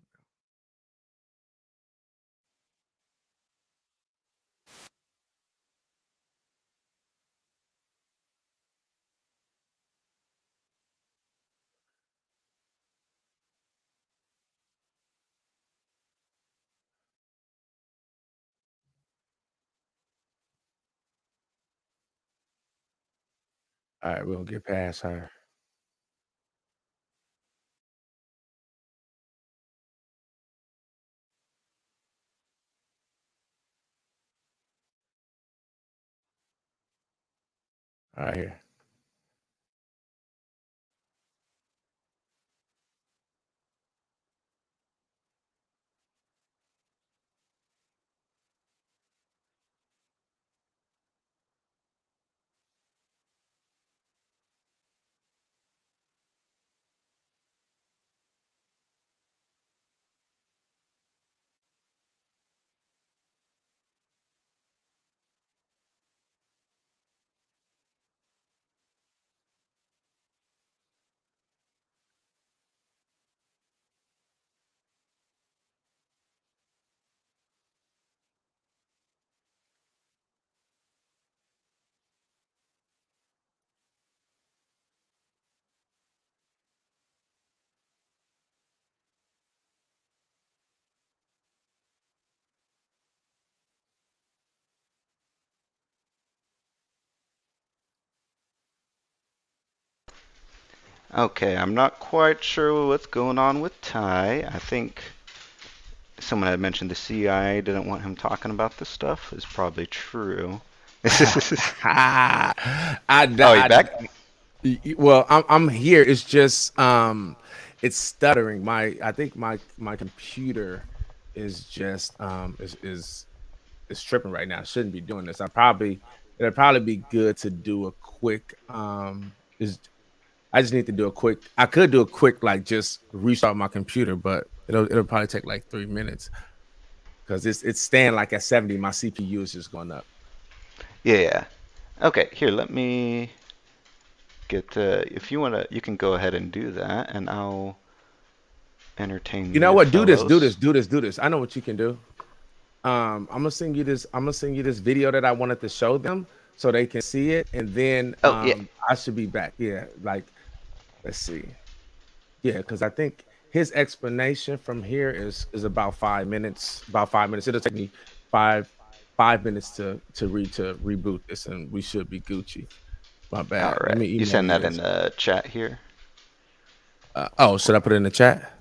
All right, we'll get past her. All right, here. Okay, I'm not quite sure what's going on with Ty. I think someone had mentioned the CIA didn't want him talking about this stuff. Is probably true. I, Oh, you back? well, I'm here. It's just it's stuttering. I think my computer is just is tripping right now. Shouldn't be doing this. It'll probably be good to do a quick is I just need to do a quick. I could do a quick like just restart my computer, but it'll probably take like 3 minutes because it's staying like at 70. My CPU is just going up. Yeah. Okay, here, let me get if you wanna, you can go ahead and do that, and I'll entertain You know the what? Do this. fellows. I know what you can do. I'm gonna send you this. I'm gonna send you this video that I wanted to show them so they can see it, and then Oh, yeah. I should be back. Yeah, like let's see. Yeah, because I think his explanation from here is about 5 minutes. About 5 minutes. It'll take me five minutes to reboot this, and we should be Gucci. My bad. All Let right. me You email send that this. in the chat here. Oh, should I put it in the chat?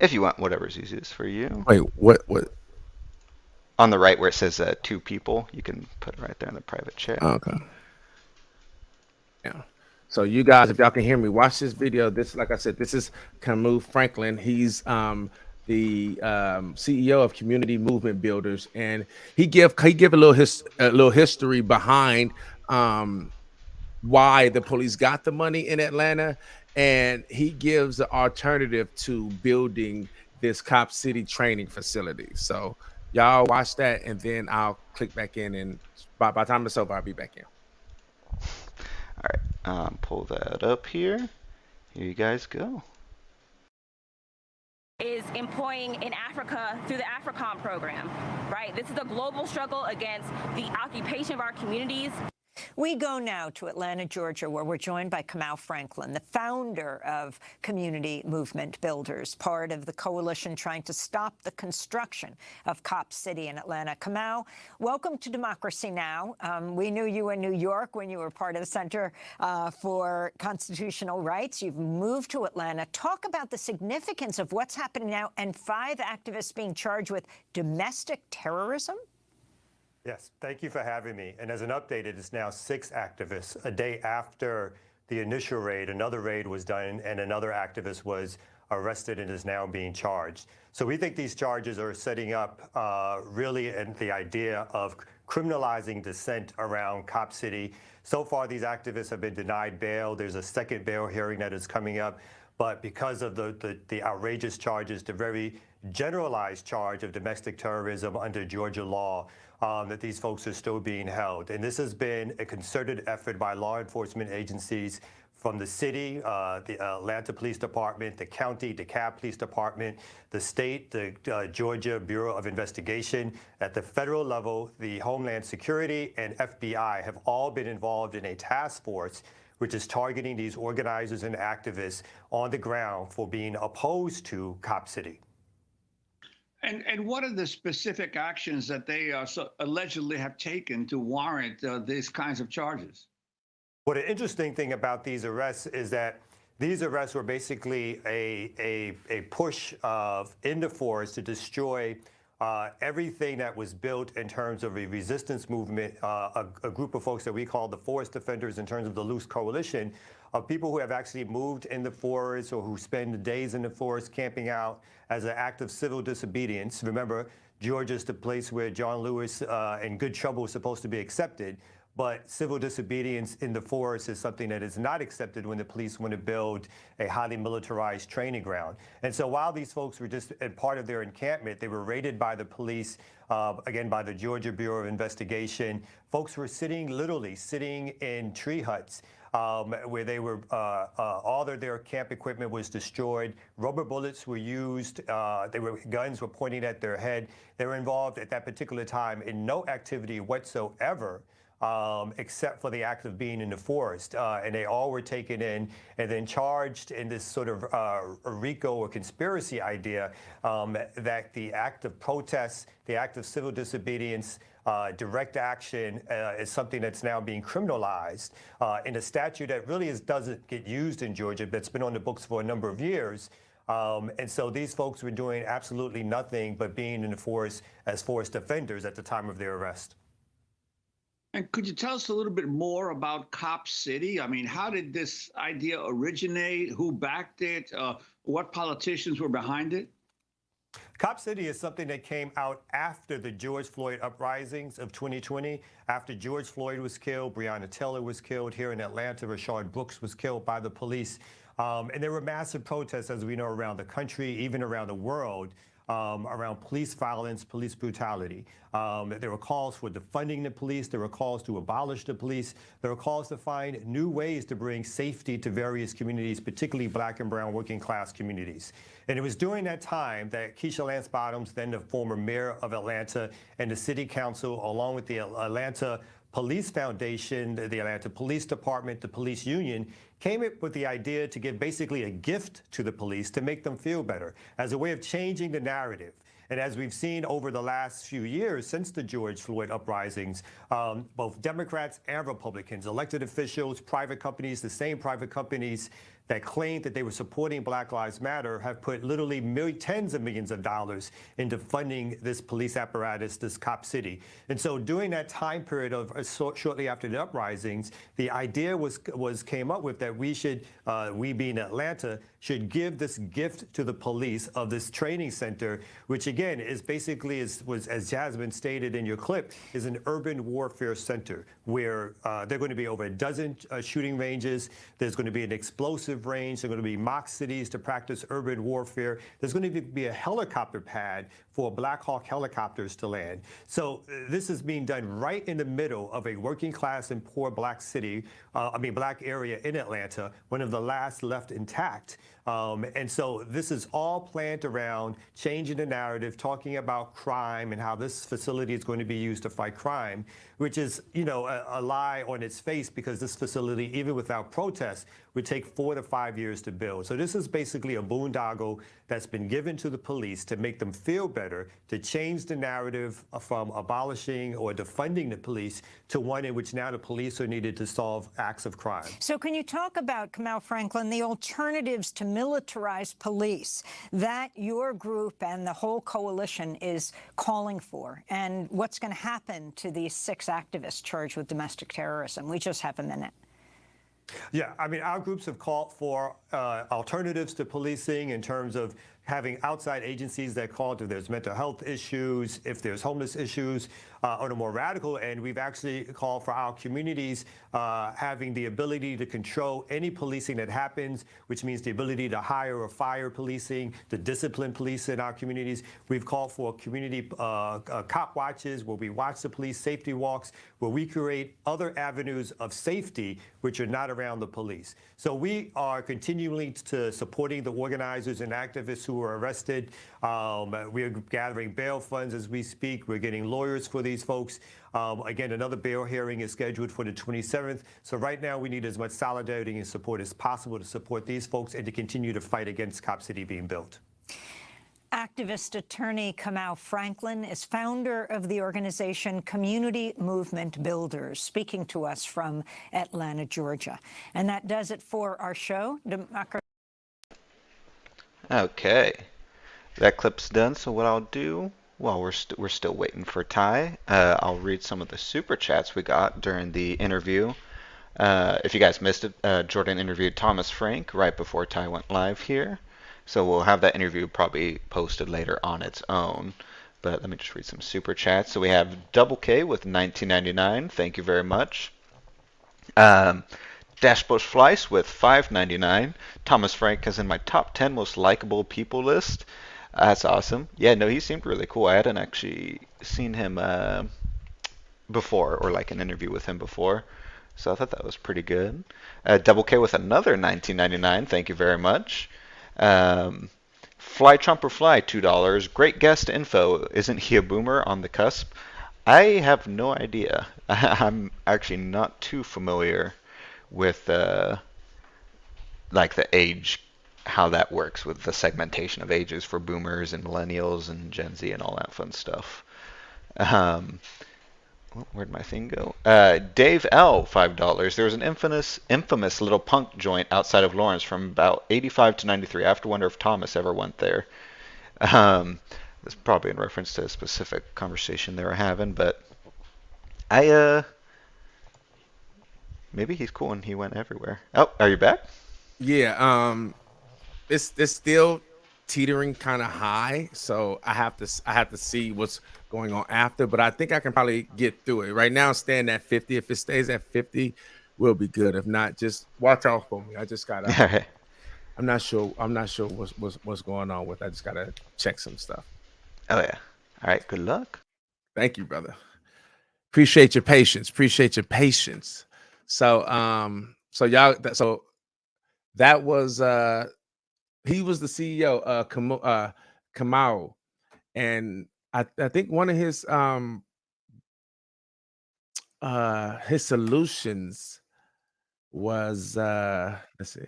If you want, whatever's easiest for you. Wait, what? On the right where it says 2 people, you can put it right there in the private chat. Okay. Yeah. So you guys, if y'all can hear me, watch this video. This, like I said, this is Camus Franklin. He's the CEO of Community Movement Builders, and he give a little history behind why the police got the money in Atlanta, and he gives an alternative to building this cop city training facility. So y'all watch that, and then I'll click back in, and by the time it's over, I'll be back in. All right, pull that up here. Here you guys go. Is employing in Africa through the AFRICOM program, right? This is a global struggle against the occupation of our communities. We go now to Atlanta, Georgia, where we're joined by Kamau Franklin, the founder of Community Movement Builders, part of the coalition trying to stop the construction of Cop City in Atlanta. Kamau, welcome to Democracy Now! We knew you in New York when you were part of the Center for Constitutional Rights. You've moved to Atlanta. Talk about the significance of what's happening now and 5 activists being charged with domestic terrorism. Yes, thank you for having me. And as an update, it is now 6 activists. A day after the initial raid, another raid was done and another activist was arrested and is now being charged. So we think these charges are setting up really the idea of criminalizing dissent around Cop City. So far, these activists have been denied bail. There's a second bail hearing that is coming up. But because of the outrageous charges, the very generalized charge of domestic terrorism under Georgia law, that these folks are still being held. And this has been a concerted effort by law enforcement agencies from the city, the Atlanta Police Department, the county, DeKalb Police Department, the state, the Georgia Bureau of Investigation. At the federal level, the Homeland Security and FBI have all been involved in a task force which is targeting these organizers and activists on the ground for being opposed to Cop City. And what are the specific actions that they allegedly have taken to warrant these kinds of charges? Well, the interesting thing about these arrests is that these arrests were basically a push in the force to destroy everything that was built in terms of a resistance movement, a group of folks that we call the Forest Defenders in terms of the loose coalition of people who have actually moved in the forest or who spend days in the forest camping out as an act of civil disobedience. Remember, Georgia's the place where John Lewis and Good Trouble is supposed to be accepted. But civil disobedience in the forest is something that is not accepted when the police want to build a highly militarized training ground. And so while these folks were just a part of their encampment, they were raided by the police, again, by the Georgia Bureau of Investigation. Folks were literally sitting in tree huts where they were, all of their camp equipment was destroyed. Rubber bullets were used. Guns were pointing at their head. They were involved at that particular time in no activity whatsoever except for the act of being in the forest. And they all were taken in and then charged in this sort of RICO or conspiracy idea that the act of protest, the act of civil disobedience, direct action is something that's now being criminalized in a statute that really doesn't get used in Georgia, but it's been on the books for a number of years. And so these folks were doing absolutely nothing but being in the forest as forest defenders at the time of their arrest. And could you tell us a little bit more about Cop City? I mean, how did this idea originate? Who backed it? What politicians were behind it? Cop City is something that came out after the George Floyd uprisings of 2020. After George Floyd was killed, Breonna Taylor was killed here in Atlanta, Rayshard Brooks was killed by the police. And there were massive protests, as we know, around the country, even around the world, around police violence, police brutality. There were calls for defunding the police. There were calls to abolish the police. There were calls to find new ways to bring safety to various communities, particularly Black and brown working class communities. And it was during that time that Keisha Lance Bottoms, then the former mayor of Atlanta, and the city council, along with the Atlanta Police Foundation, the Atlanta Police Department, the police union, came up with the idea to give basically a gift to the police to make them feel better as a way of changing the narrative. And as we've seen over the last few years since the George Floyd uprisings, both Democrats and Republicans, elected officials, private companies, the same private companies that claimed that they were supporting Black Lives Matter have put literally tens of millions of dollars into funding this police apparatus, this Cop City. And so during that time period of shortly after the uprisings, the idea came up with that we should, we being Atlanta, should give this gift to the police of this training center, which again is basically, as Jasmine stated in your clip, is an urban warfare center where there are going to be over a dozen shooting ranges. There's going to be an explosive range. There are going to be mock cities to practice urban warfare. There's going to be a helicopter pad for Black Hawk helicopters to land. So this is being done right in the middle of a working class and poor Black city, Black area in Atlanta, one of the last left intact. And so this is all planned around changing the narrative, talking about crime and how this facility is going to be used to fight crime, which is, a lie on its face, because this facility, even without protests, would take 4 to 5 years to build. So this is basically a boondoggle that's been given to the police to make them feel better, to change the narrative from abolishing or defunding the police to one in which now the police are needed to solve acts of crime. So can you talk about, Kamau Franklin, the alternatives to militarized police that your group and the whole coalition is calling for, and what's going to happen to these 6 activists charged with domestic terrorism? We just have a minute. Yeah, our groups have called for alternatives to policing in terms of having outside agencies that call if there's mental health issues, if there's homeless issues. On a more radical end, we've actually called for our communities having the ability to control any policing that happens, which means the ability to hire or fire policing, to discipline police in our communities. We've called for community cop watches, where we watch the police, safety walks, where we create other avenues of safety which are not around the police. So we are continually supporting the organizers and activists who were arrested. We are gathering bail funds as we speak. We're getting lawyers for these folks. Again, another bail hearing is scheduled for the 27th. So right now we need as much solidarity and support as possible to support these folks and to continue to fight against Cop City being built. Activist attorney Kamau Franklin is founder of the organization Community Movement Builders, speaking to us from Atlanta, Georgia. And that does it for our show. Okay, that clip's done. So what I'll do, while we're still waiting for Ty, I'll read some of the super chats we got during the interview. If you guys missed it, Jordan interviewed Thomas Frank right before Ty went live here. So we'll have that interview probably posted later on its own. But let me just read some super chats. So we have Double K with $19.99. Thank you very much. Dashbush Fleiss with $5.99. Thomas Frank is in my top 10 most likable people list. That's awesome. Yeah, no, he seemed really cool. I hadn't actually seen him before, or like an interview with him before. So I thought that was pretty good. Double K with another $19.99. Thank you very much. Fly Trumper Fly, $2. Great guest info. Isn't he a boomer on the cusp? I have no idea. I'm actually not too familiar with like the age, how that works with the segmentation of ages for boomers and millennials and Gen Z and all that fun stuff. Where'd my thing go? Dave L, $5. There was an infamous little punk joint outside of Lawrence from about 85 to 93. I have to wonder if Thomas ever went there. That's probably in reference to a specific conversation they were having, but maybe he's cool and he went everywhere. Oh, are you back? Yeah. It's still teetering kind of high, so I have to see what's going on after, but I think I can probably get through it. Right now, staying at 50. If it stays at 50, we'll be good. If not, just watch out for me. I just gotta. I'm not sure what's going on with. I just gotta check some stuff. Oh yeah. All right. Good luck. Thank you, brother. Appreciate your patience. So that was he was the CEO, Kamau, and I think one of his solutions was let's see.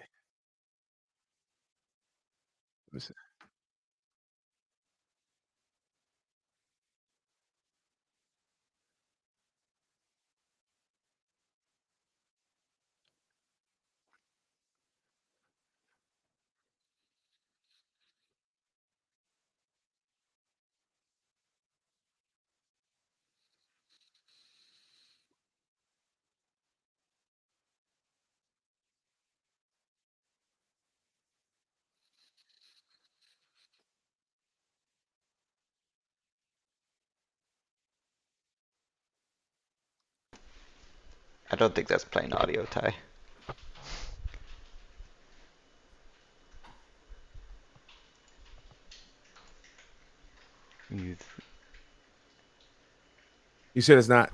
I don't think that's playing audio, Ty. You said it's not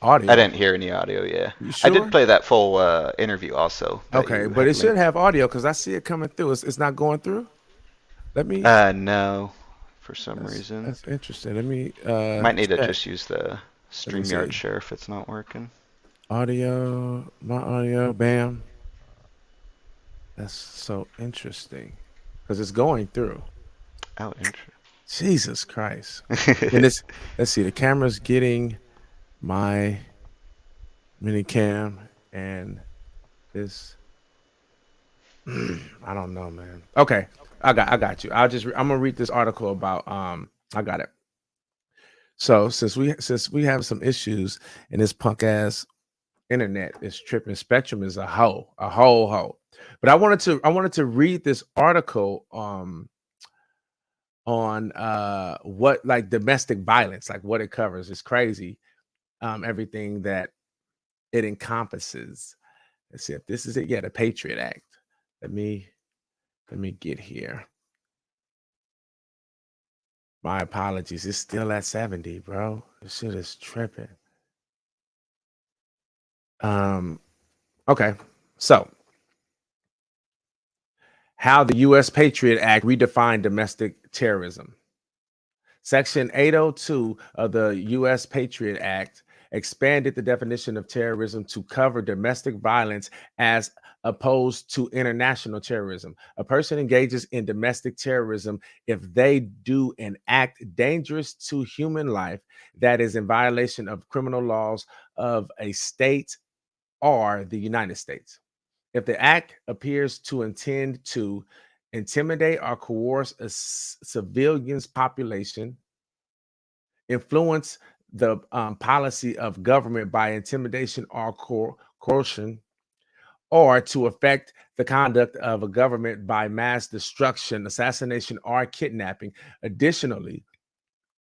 audio. I didn't hear any audio. Yeah, You sure? I did play that full interview also. Okay, but it should have audio because I see it coming through. It's not going through. Let me. No, for some reason. That's interesting. Let me. Might need to just use the StreamYard share if it's not working. Audio, my audio, bam. That's so interesting because it's going through. Oh, interesting. Jesus Christ. And let's see, the camera's getting my mini cam and this. I don't know, man. Okay, I got you. I'm gonna read this article about I got it. So since we have some issues in this punk ass internet is tripping, Spectrum is a whole. But I wanted to read this article on what, like, domestic violence, like what it covers is crazy. Everything that it encompasses. Let's see if this is it. Yeah, the Patriot Act. Let me get here. My apologies. It's still at 70, bro. This shit is tripping. Okay. So, how the U.S. Patriot Act redefined domestic terrorism. Section 802 of the U.S. Patriot Act expanded the definition of terrorism to cover domestic violence as opposed to international terrorism. A person engages in domestic terrorism if they do an act dangerous to human life that is in violation of criminal laws of a state or the United States. If the act appears to intend to intimidate or coerce a civilian's population, influence the policy of government by intimidation or coercion, or to affect the conduct of a government by mass destruction, assassination, or kidnapping. Additionally,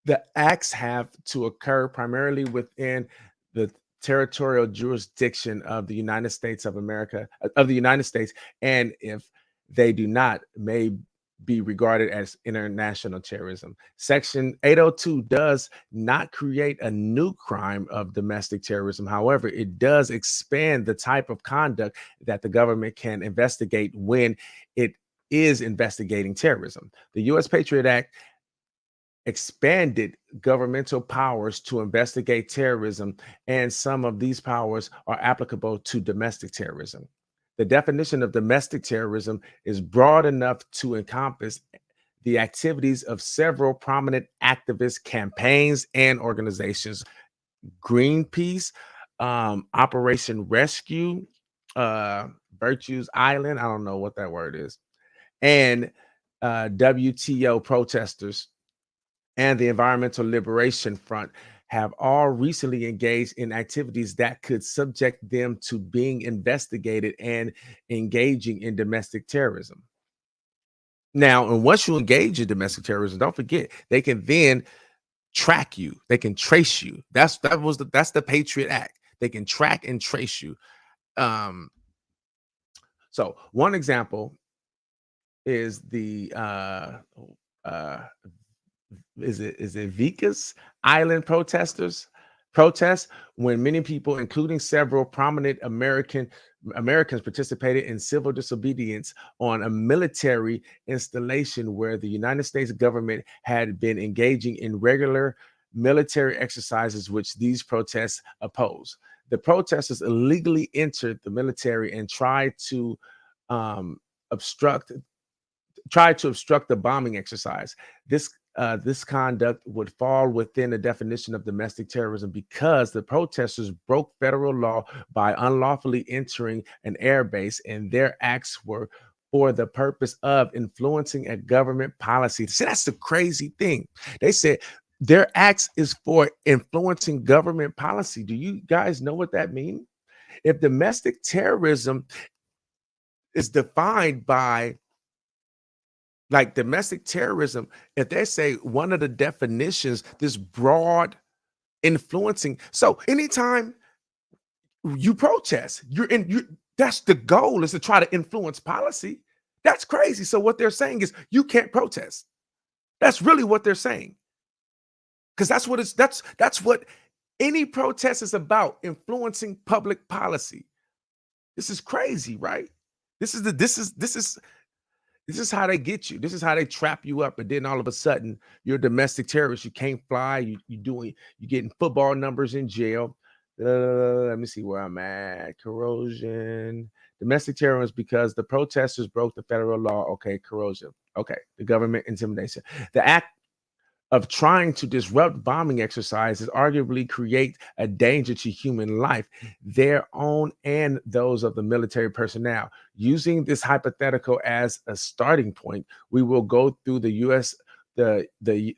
the acts have to occur primarily within the territorial jurisdiction of the United States of America, and if they do not, may be regarded as international terrorism. Section 802 does not create a new crime of domestic terrorism. However, it does expand the type of conduct that the government can investigate when it is investigating terrorism. The U.S. Patriot Act expanded governmental powers to investigate terrorism, and some of these powers are applicable to domestic terrorism. The definition of domestic terrorism is broad enough to encompass the activities of several prominent activist campaigns and organizations. Greenpeace, Operation Rescue, Virtues Island, I don't know what that word is, and WTO protesters and the Environmental Liberation Front have all recently engaged in activities that could subject them to being investigated and engaging in domestic terrorism. Now, and once you engage in domestic terrorism, don't forget, they can then track you. They can trace you. That's the Patriot Act. They can track and trace you. So one example is the is it Vicas Island protests when many people, including several prominent Americans, participated in civil disobedience on a military installation where the United States government had been engaging in regular military exercises, which these protests oppose. The protesters illegally entered the military and tried to obstruct the bombing exercise. This conduct would fall within the definition of domestic terrorism because the protesters broke federal law by unlawfully entering an air base, and their acts were for the purpose of influencing a government policy. See, that's the crazy thing. They said their acts is for influencing government policy. Do you guys know what that means? If domestic terrorism is defined by domestic terrorism, if they say one of the definitions, this broad influencing. So anytime you protest, that's the goal, is to try to influence policy. That's crazy. So what they're saying is you can't protest. That's really what they're saying. Because that's what any protest is about, influencing public policy. This is crazy, right? This is how they get you. This is how they trap you up. And then all of a sudden, you're a domestic terrorist. You can't fly. You're getting football numbers in jail. Let me see where I'm at. Corrosion. Domestic terrorism because the protesters broke the federal law. Okay, corrosion. Okay, the government intimidation. The act of trying to disrupt bombing exercises arguably create a danger to human life, their own and those of the military personnel. Using this hypothetical as a starting point, we will go through the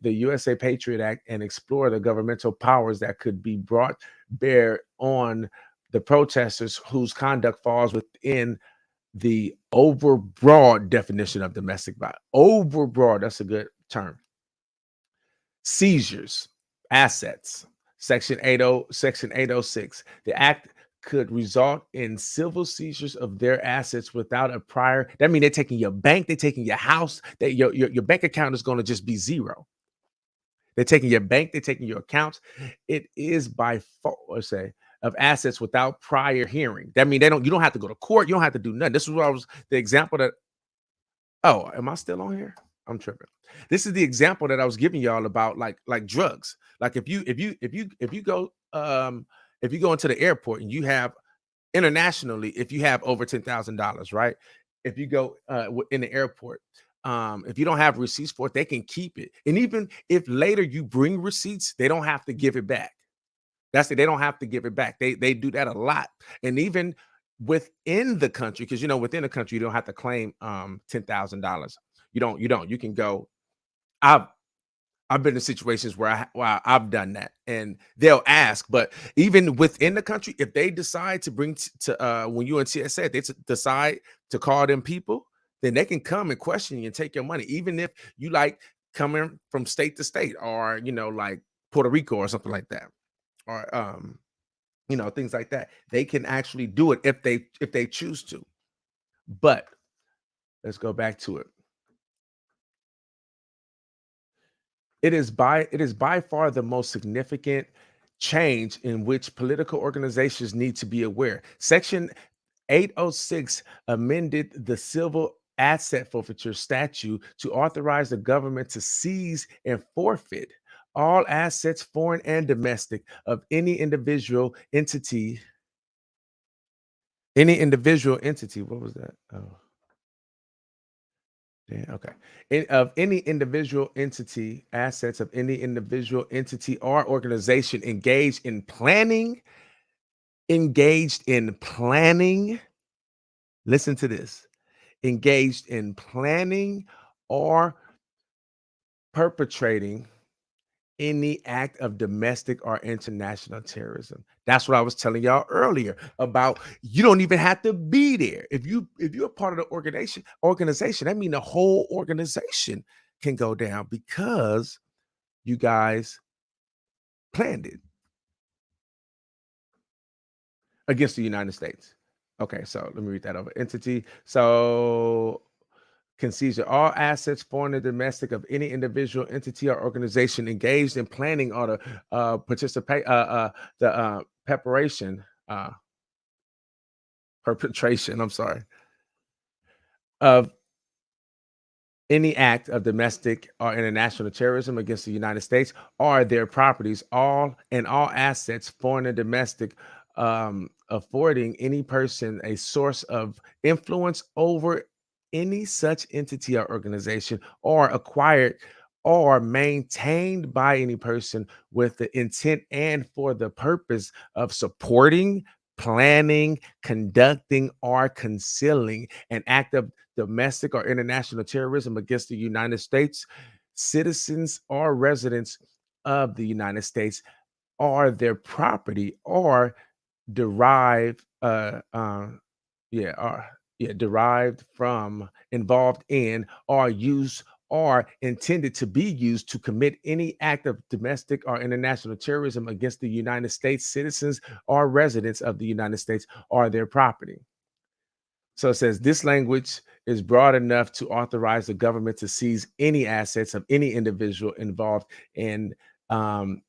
USA Patriot Act and explore the governmental powers that could be brought bear on the protesters whose conduct falls within the overbroad definition of domestic violence. Overbroad, that's a good term. Seizures, assets, Section 806. The act could result in civil seizures of their assets without a prior. That means they're taking your bank, they're taking your house, that your bank account is going to just be zero. They're taking your bank, they're taking your accounts. It is by fault, of assets without prior hearing. That means you don't have to go to court, you don't have to do nothing. This is what the example that. Oh, am I still on here? I'm tripping. This is the example that I was giving y'all about like drugs. Like if you go into the airport and you have internationally, if you have over $10,000, right? If you go in the airport, if you don't have receipts for it, they can keep it. And even if later you bring receipts, they don't have to give it back. They don't have to give it back. They do that a lot. And even within the country, because within the country, you don't have to claim $10,000. You don't. You can go. I've been in situations where I've done that, and they'll ask. But even within the country, if they decide to bring when you're in TSA, they decide to call them people, then they can come and question you and take your money, even if you like coming from state to state, or like Puerto Rico or something like that, or things like that. They can actually do it if they choose to. But let's go back to it. It is by far the most significant change in which political organizations need to be aware. Section 806 amended the Civil asset forfeiture statute to authorize the government to seize and forfeit all assets, foreign and domestic, of any individual entity. What was that? Oh, yeah, okay. Of any individual entity, assets of any individual entity or organization engaged in planning. Listen to this. Engaged in planning or perpetrating any act of domestic or international terrorism. That's what I was telling y'all earlier about. You don't even have to be there. If you're a part of the organization, that means the whole organization can go down because you guys planned it against the United States. Okay, so let me read that over. Entity. So can seize all assets, foreign and domestic, of any individual entity or organization engaged in planning or the perpetration, I'm sorry, of any act of domestic or international terrorism against the United States or their properties, all assets, foreign and domestic, affording any person a source of influence over any such entity or organization, or acquired or maintained by any person with the intent and for the purpose of supporting, planning, conducting, or concealing an act of domestic or international terrorism against the United States, citizens or residents of the United States, or their property, or derived derived from, involved in, or used or intended to be used to commit any act of domestic or international terrorism against the United States, citizens or residents of the United States, or their property. So it says this language is broad enough to authorize the government to seize any assets of any individual involved in the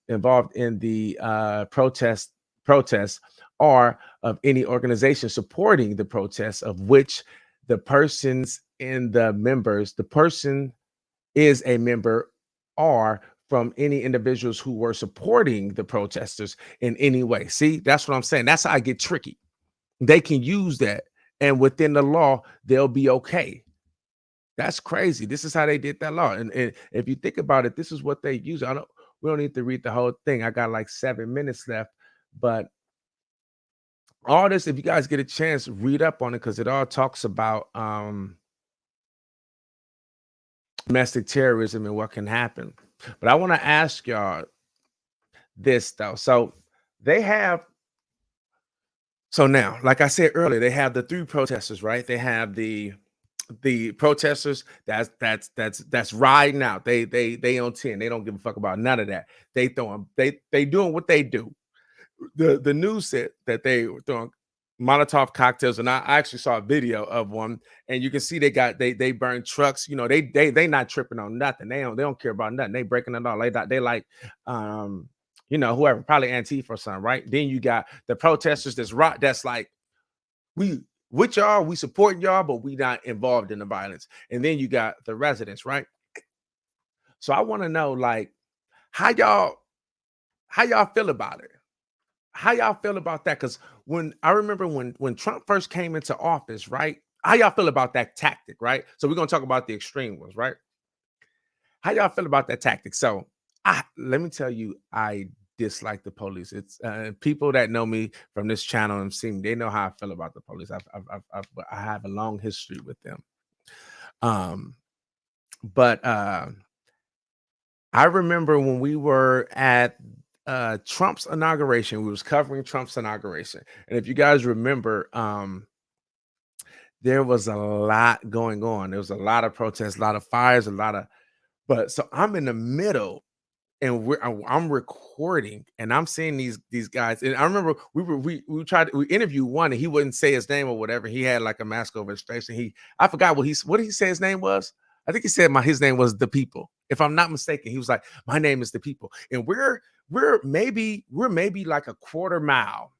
protests, or of any organization supporting the protests of which the person is a member, or from any individuals who were supporting the protesters in any way. See, that's what I'm saying. That's how I get tricky. They can use that, and within the law, they'll be okay. That's crazy. This is how they did that law. And if you think about it, this is what they use. We don't need to read the whole thing. I got like 7 minutes left, but all this, if you guys get a chance, read up on it, because it all talks about domestic terrorism and what can happen. But I want to ask y'all this though. So now, like I said earlier, they have the 3 protesters, right? They have the protesters that's riding out. They on 10. They don't give a fuck about none of that. They doing what they do. The news said that they were throwing Molotov cocktails, and I actually saw a video of one, and you can see they burn trucks. You know, they not tripping on nothing. They don't care about nothing. They breaking it all. They like whoever, probably Antifa or something, right? Then you got the protesters that's like, we with y'all, we support y'all, but we not involved in the violence. And then you got the residents, right? So I want to know, like, how y'all feel about it? How y'all feel about that? Because when I remember when Trump first came into office, right? How y'all feel about that tactic, right? So we're gonna talk about the extreme ones, right? How y'all feel about that tactic? So let me tell you, I dislike the police. It's people that know me from this channel and see me, they know how I feel about the police. I have a long history with them. But I remember when we were at Trump's inauguration, we was covering Trump's inauguration, and if you guys remember, there was a lot going on. There was a lot of protests, a lot of fires, but so I'm in the middle, and I'm recording, and I'm seeing these guys. And I remember we interviewed one, and he wouldn't say his name or whatever. He had like a mask over his face, and I forgot what did he say his name was? I think he said his name was The People. If I'm not mistaken, he was like, my name is The People. And we're maybe like a quarter mile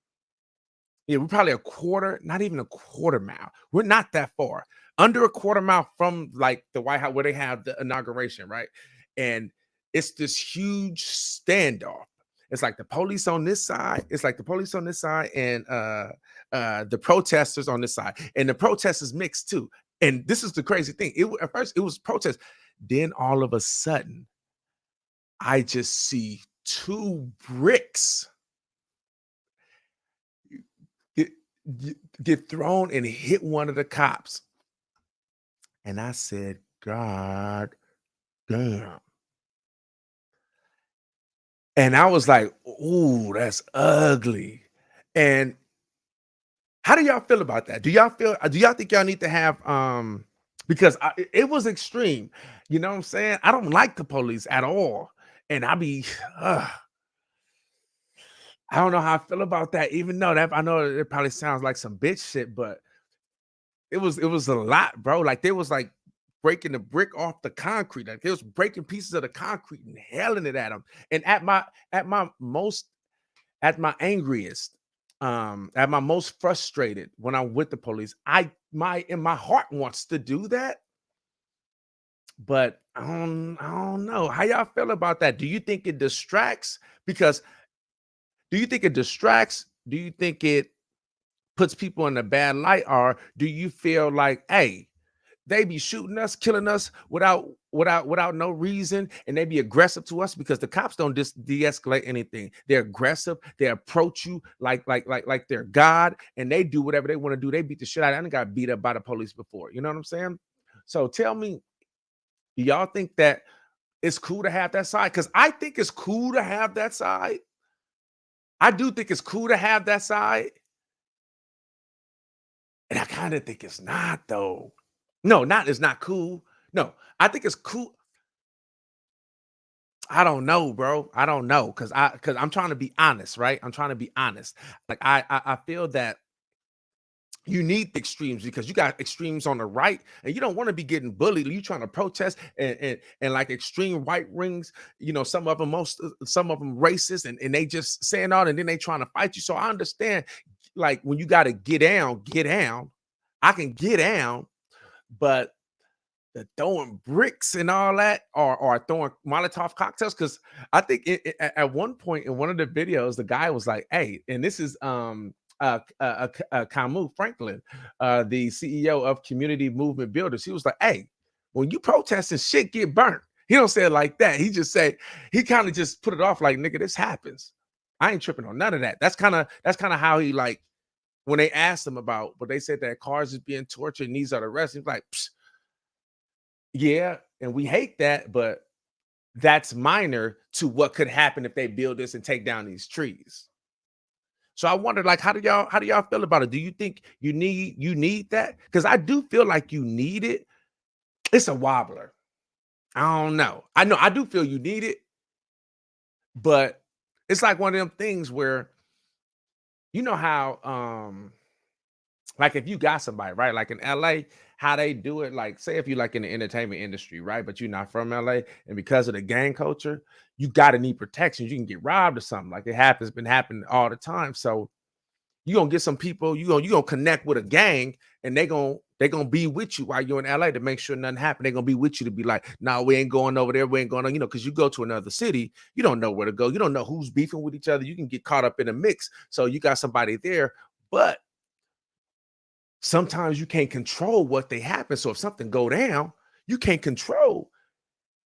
Yeah, we're probably a quarter, not even a quarter mile. We're not that far. Under a quarter mile from like the White House where they have the inauguration, right? And it's this huge standoff. It's like the police on this side. It's like the police on this side and the protesters on this side. And the protesters mixed too. And this is the crazy thing. At first it was protest. Then all of a sudden, I just see two bricks get thrown and hit one of the cops. And I said, God damn. And I was like, ooh, that's ugly. And how do y'all feel about that? Do y'all think y'all need to have because it was extreme. You know what I'm saying? I don't like the police at all. And I don't know how I feel about that, even though that I know it probably sounds like some bitch shit, but it was a lot, bro. Like they was like breaking the brick off the concrete. Like they was breaking pieces of the concrete and hailing it at them. And at my angriest, at my most frustrated when I'm with the police, my heart wants to do that. But I don't know. How y'all feel about that? Do you think it distracts? Because do you think it distracts? Do you think it puts people in a bad light? Or do you feel like, hey, they be shooting us, killing us without no reason, and they be aggressive to us because the cops don't de-escalate anything. They're aggressive. They approach you like they're God, and they do whatever they want to do. They beat the shit out of you. I done got beat up by the police before. You know what I'm saying? So tell me, do y'all think that it's cool to have that side? Because I think it's cool to have that side. I do think it's cool to have that side. And I kind of think it's not, though. No, it's not cool. No, I think it's cool. I don't know, bro. I don't know. Cause I'm trying to be honest, right? I'm trying to be honest. Like I feel that you need extremes because you got extremes on the right and you don't want to be getting bullied. You trying to protest and like extreme right wings, you know, some of them racist and they just saying all and then they trying to fight you. So I understand like when you got to get down. I can get down, but the throwing bricks and all that or throwing Molotov cocktails. Cause I think at one point in one of the videos, the guy was like, hey, and this is Camus Franklin, the CEO of Community Movement Builders. He was like, hey, when you protesting, shit get burnt. He don't say it like that. He just say, he kind of just put it off like, nigga, this happens. I ain't tripping on none of that. That's kind of how he like, when they asked him about, but they said that cars is being tortured and these are the rest. He's like, psh, yeah, and we hate that, but that's minor to what could happen if they build this and take down these trees. So I wonder, like, how do y'all feel about it? Do you think you need that? Because I do feel like you need it. It's a wobbler. I don't know. I do feel you need it, but it's like one of them things where, you know how, like if you got somebody, right? Like in LA, how they do it, like say if you like in the entertainment industry, right? But you're not from LA, and because of the gang culture, you gotta need protection. You can get robbed or something. Like been happening all the time. So you're gonna get some people, you gonna connect with a gang, and they gonna be with you while you're in LA to make sure nothing happens. They're gonna be with you to be like, nah, we ain't going over there, we ain't going on, because you go to another city, you don't know where to go, you don't know who's beefing with each other, you can get caught up in a mix. So you got somebody there, but sometimes you can't control what they happen. So if something go down, you can't control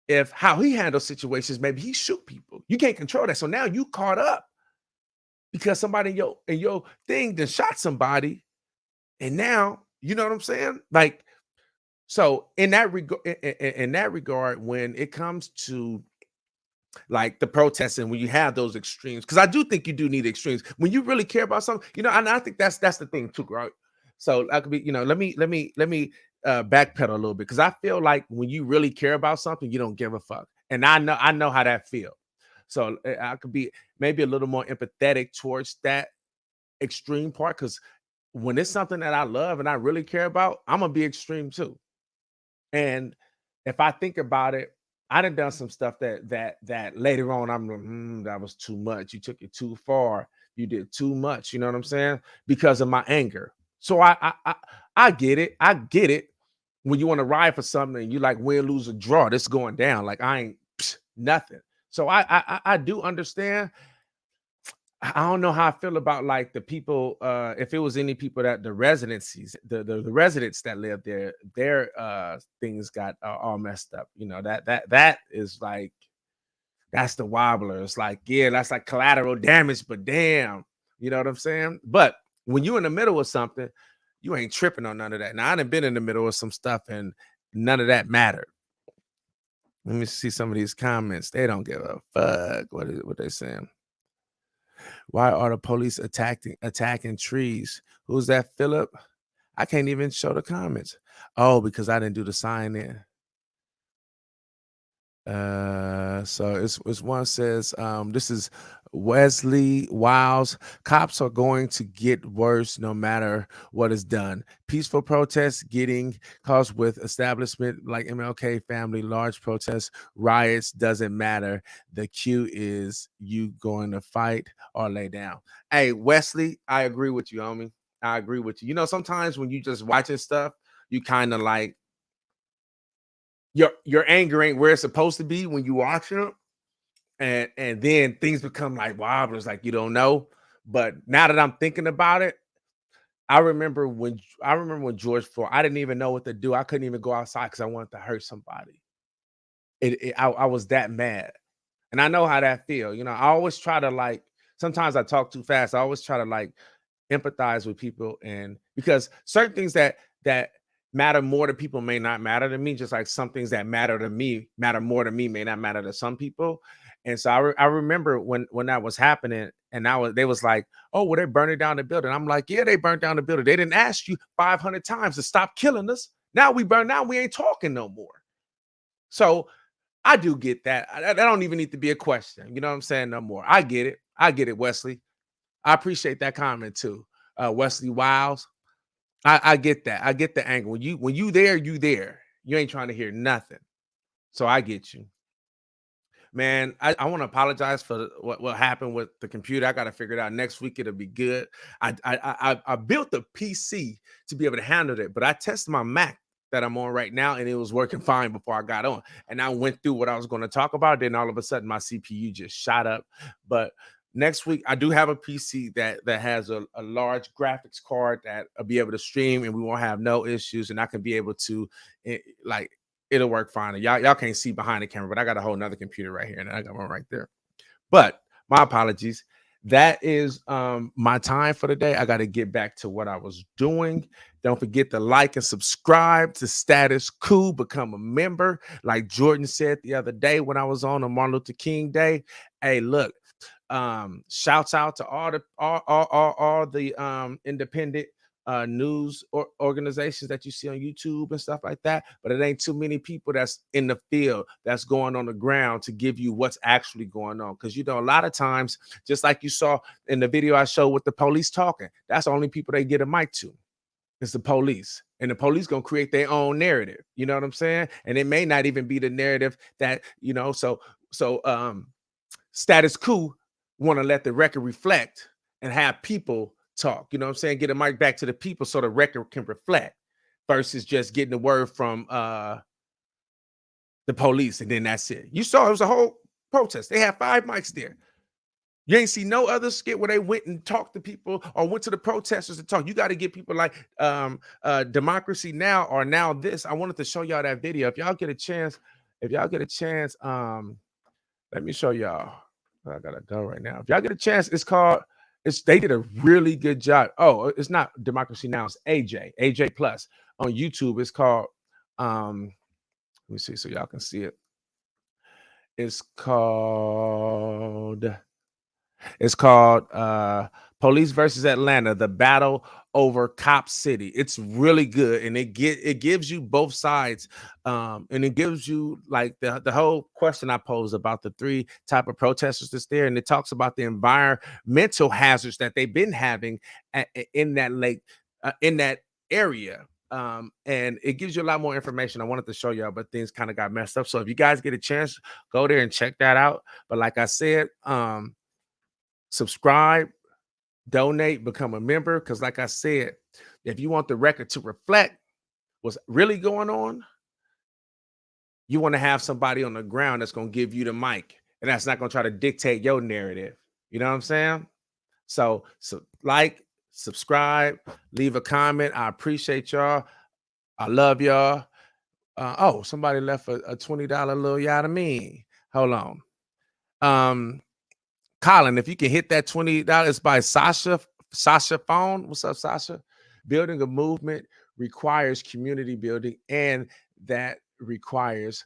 if how he handles situations. Maybe he shoot people. You can't control that. So now you caught up because somebody in your thing then shot somebody, and now you know what I'm saying. Like, so in that regard, when it comes to like the protests and when you have those extremes, because I do think you do need extremes when you really care about something, and I think that's the thing too, right? So I could be, let me backpedal a little bit, because I feel like when you really care about something, you don't give a fuck, and I know how that feels. So I could be maybe a little more empathetic towards that extreme part, because when it's something that I love and I really care about, I'm gonna be extreme too. And if I think about it, I done some stuff that later on I'm like, that was too much. You took it too far. You did too much. You know what I'm saying? Because of my anger. So I get it. I get it. When you want to ride for something and you like win, lose, or draw, this going down. Like I ain't nothing. So I do understand. I don't know how I feel about like the people. If it was any people that the residencies, the residents that live there, their things got all messed up. You know, that is like, that's the wobbler. It's like, yeah, that's like collateral damage, but damn, you know what I'm saying? But when you're in the middle of something, you ain't tripping on none of that. Now I done been in the middle of some stuff and none of that mattered. Let me see some of these comments. They don't give a fuck what they saying. Why are the police attacking trees? Who's that, Philip? I can't even show the comments. Oh, because I didn't do the sign in. So it's one says, this is Wesley Wiles. Cops are going to get worse no matter what is done. Peaceful protests getting caused with establishment like MLK family, large protests, riots, doesn't matter. The cue is you going to fight or lay down. Hey, Wesley, I agree with you, homie. I agree with you. You know, sometimes when you just watching stuff, you kind of like, your anger ain't where it's supposed to be when you watch it, and then things become like wobblers, like you don't know. But now that I'm thinking about it, I remember when George Floyd, I didn't even know what to do. I couldn't even go outside because I wanted to hurt somebody. I was that mad, and I know how that feel. You know, I always try to like. Sometimes I talk too fast. I always try to like empathize with people, and because certain things that matter more to people may not matter to me, just like some things that matter to me matter more to me may not matter to some people. And so I remember when that was happening, and they was like, oh, well, they're burning down the building. I'm like, yeah, they burned down the building. They didn't ask you 500 times to stop killing us. Now we burn down, we ain't talking no more. So I do get that. That don't even need to be a question. You know what I'm saying? No more. I get it, Wesley. I appreciate that comment too. Wesley Wiles. I get that. I get the angle. When you there, you there. You ain't trying to hear nothing. So I get you. Man, I want to apologize for what happened with the computer. I got to figure it out. Next week it'll be good. I built the PC to be able to handle it, but I tested my Mac that I'm on right now, and it was working fine before I got on. And I went through what I was going to talk about. Then all of a sudden my CPU just shot up. But next week, I do have a PC that has a large graphics card that I'll be able to stream, and we won't have no issues. And I can be able to, it'll work fine. Y'all can't see behind the camera, but I got a whole nother computer right here, and I got one right there. But my apologies. That is my time for the day. I got to get back to what I was doing. Don't forget to like and subscribe to Status Coup. Become a member. Like Jordan said the other day when I was on Martin Luther King Day. Hey, look. Shouts out to all the independent news organizations that you see on YouTube and stuff like that, but it ain't too many people that's in the field that's going on the ground to give you what's actually going on. Because you know, a lot of times, just like you saw in the video I showed with the police talking, that's the only people they get a mic to. It's the police, and the police gonna create their own narrative. You know what I'm saying? And it may not even be the narrative that, you know. So Status Coup want to let the record reflect and have people talk. You know what I'm saying? Get a mic back to the people so the record can reflect versus just getting the word from the police and then that's it. You saw it was a whole protest. They had 5 mics there. You ain't see no other skit where they went and talked to people or went to the protesters to talk. You got to get people like Democracy Now! Or Now This. I wanted to show y'all that video. If y'all get a chance, let me show y'all. I gotta go right now. If y'all get a chance, they did a really good job. Oh, it's not Democracy Now! It's AJ Plus on YouTube. It's called let me see so y'all can see it. It's called Police versus Atlanta, the battle over Cop City. It's really good, and it gives you both sides, and it gives you like the whole question I posed about the 3 type of protesters that's there, and it talks about the environmental hazards that they've been having in that lake, in that area. And it gives you a lot more information. I wanted to show y'all, but things kind of got messed up. So if you guys get a chance, go there and check that out. But like I said, subscribe donate, become a member. Because like I said, if you want the record to reflect what's really going on, you want to have somebody on the ground that's going to give you the mic, and that's not going to try to dictate your narrative. You know what I'm saying? So like, subscribe, leave a comment. I appreciate y'all. I love y'all. Oh, somebody left a $20 little yada me. Hold on. Colin, if you can hit that $20 by Sasha Phone. What's up, Sasha? Building a movement requires community building, and that requires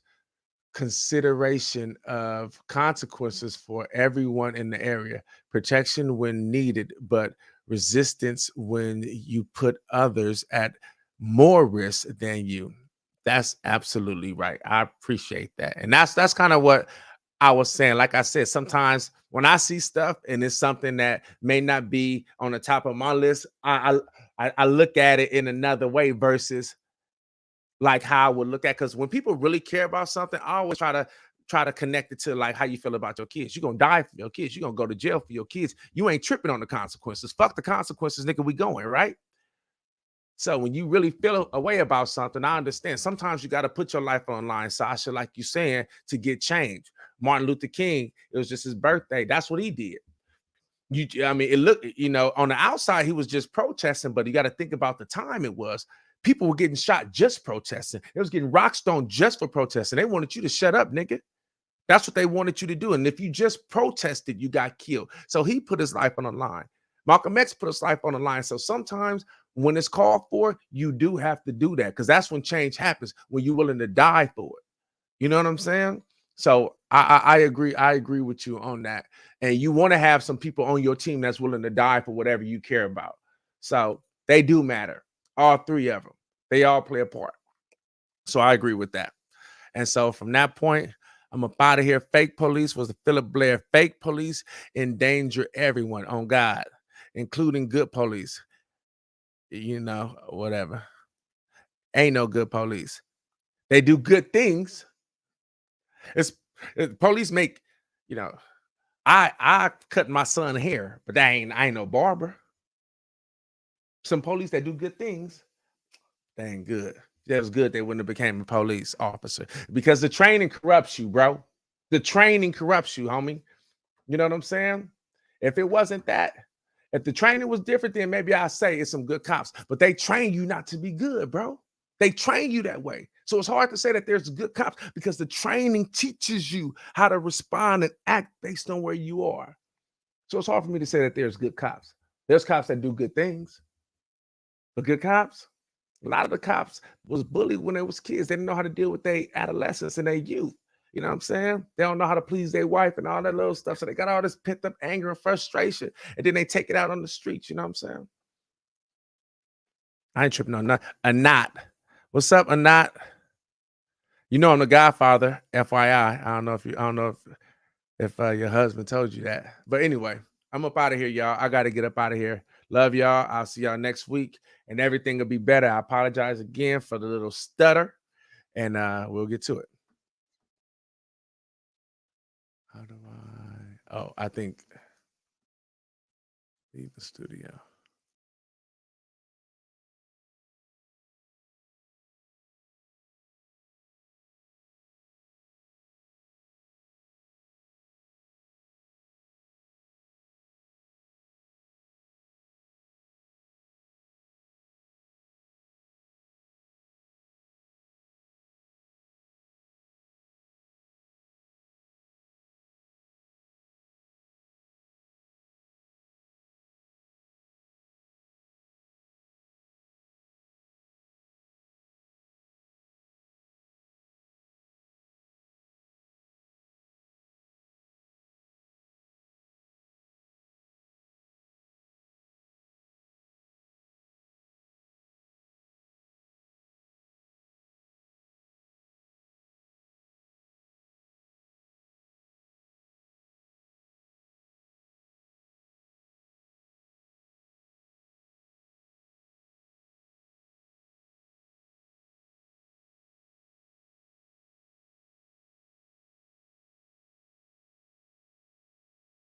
consideration of consequences for everyone in the area. Protection when needed, but resistance when you put others at more risk than you. That's absolutely right. I appreciate that. And that's kind of what I was saying. Like I said, sometimes when I see stuff and it's something that may not be on the top of my list, I look at it in another way versus like how I would look at, because when people really care about something, I always try to connect it to like how you feel about your kids. You're gonna die for your kids, you're gonna go to jail for your kids. You ain't tripping on the consequences. Fuck the consequences, nigga. We going, right? So when you really feel a way about something, I understand. Sometimes you got to put your life on line, Sasha, like you saying, to get change. Martin Luther King, it was just his birthday. That's what he did. I mean, it looked, on the outside, he was just protesting, but you got to think about the time it was. People were getting shot just protesting. It was getting rock stone just for protesting. They wanted you to shut up, nigga. That's what they wanted you to do. And if you just protested, you got killed. So he put his life on the line. Malcolm X put his life on the line. So sometimes when it's called for, you do have to do that, because that's when change happens, when you're willing to die for it. You know what I'm saying? So I agree. I agree with you on that. And you want to have some people on your team that's willing to die for whatever you care about. So they do matter. All three of them. They all play a part. So I agree with that. And so from that point, I'm up out of here. Fake police was the Philip Blair. Fake police endanger everyone, on God, including good police. Whatever. Ain't no good police. They do good things. Police make, I cut my son's hair, but I ain't no barber. Some police that do good things, they ain't good. If that was good, they wouldn't have became a police officer, because the training corrupts you, bro. The training corrupts you, homie. You know what I'm saying? If it wasn't that, if the training was different, then maybe I say it's some good cops, but they train you not to be good, bro. They train you that way. So it's hard to say that there's good cops, because the training teaches you how to respond and act based on where you are. So it's hard for me to say that there's good cops. There's cops that do good things, but good cops, a lot of the cops was bullied when they was kids. They didn't know how to deal with their adolescence and their youth. You know what I'm saying? They don't know how to please their wife and all that little stuff. So they got all this pent up anger and frustration, and then they take it out on the streets. You know what I'm saying? I ain't tripping on nothing. Anat. What's up, Anat? I'm the Godfather, FYI. I don't know if your husband told you that. But anyway, I'm up out of here, y'all. I got to get up out of here. Love y'all. I'll see y'all next week, and everything will be better. I apologize again for the little stutter, and we'll get to it. How do I think leave the studio.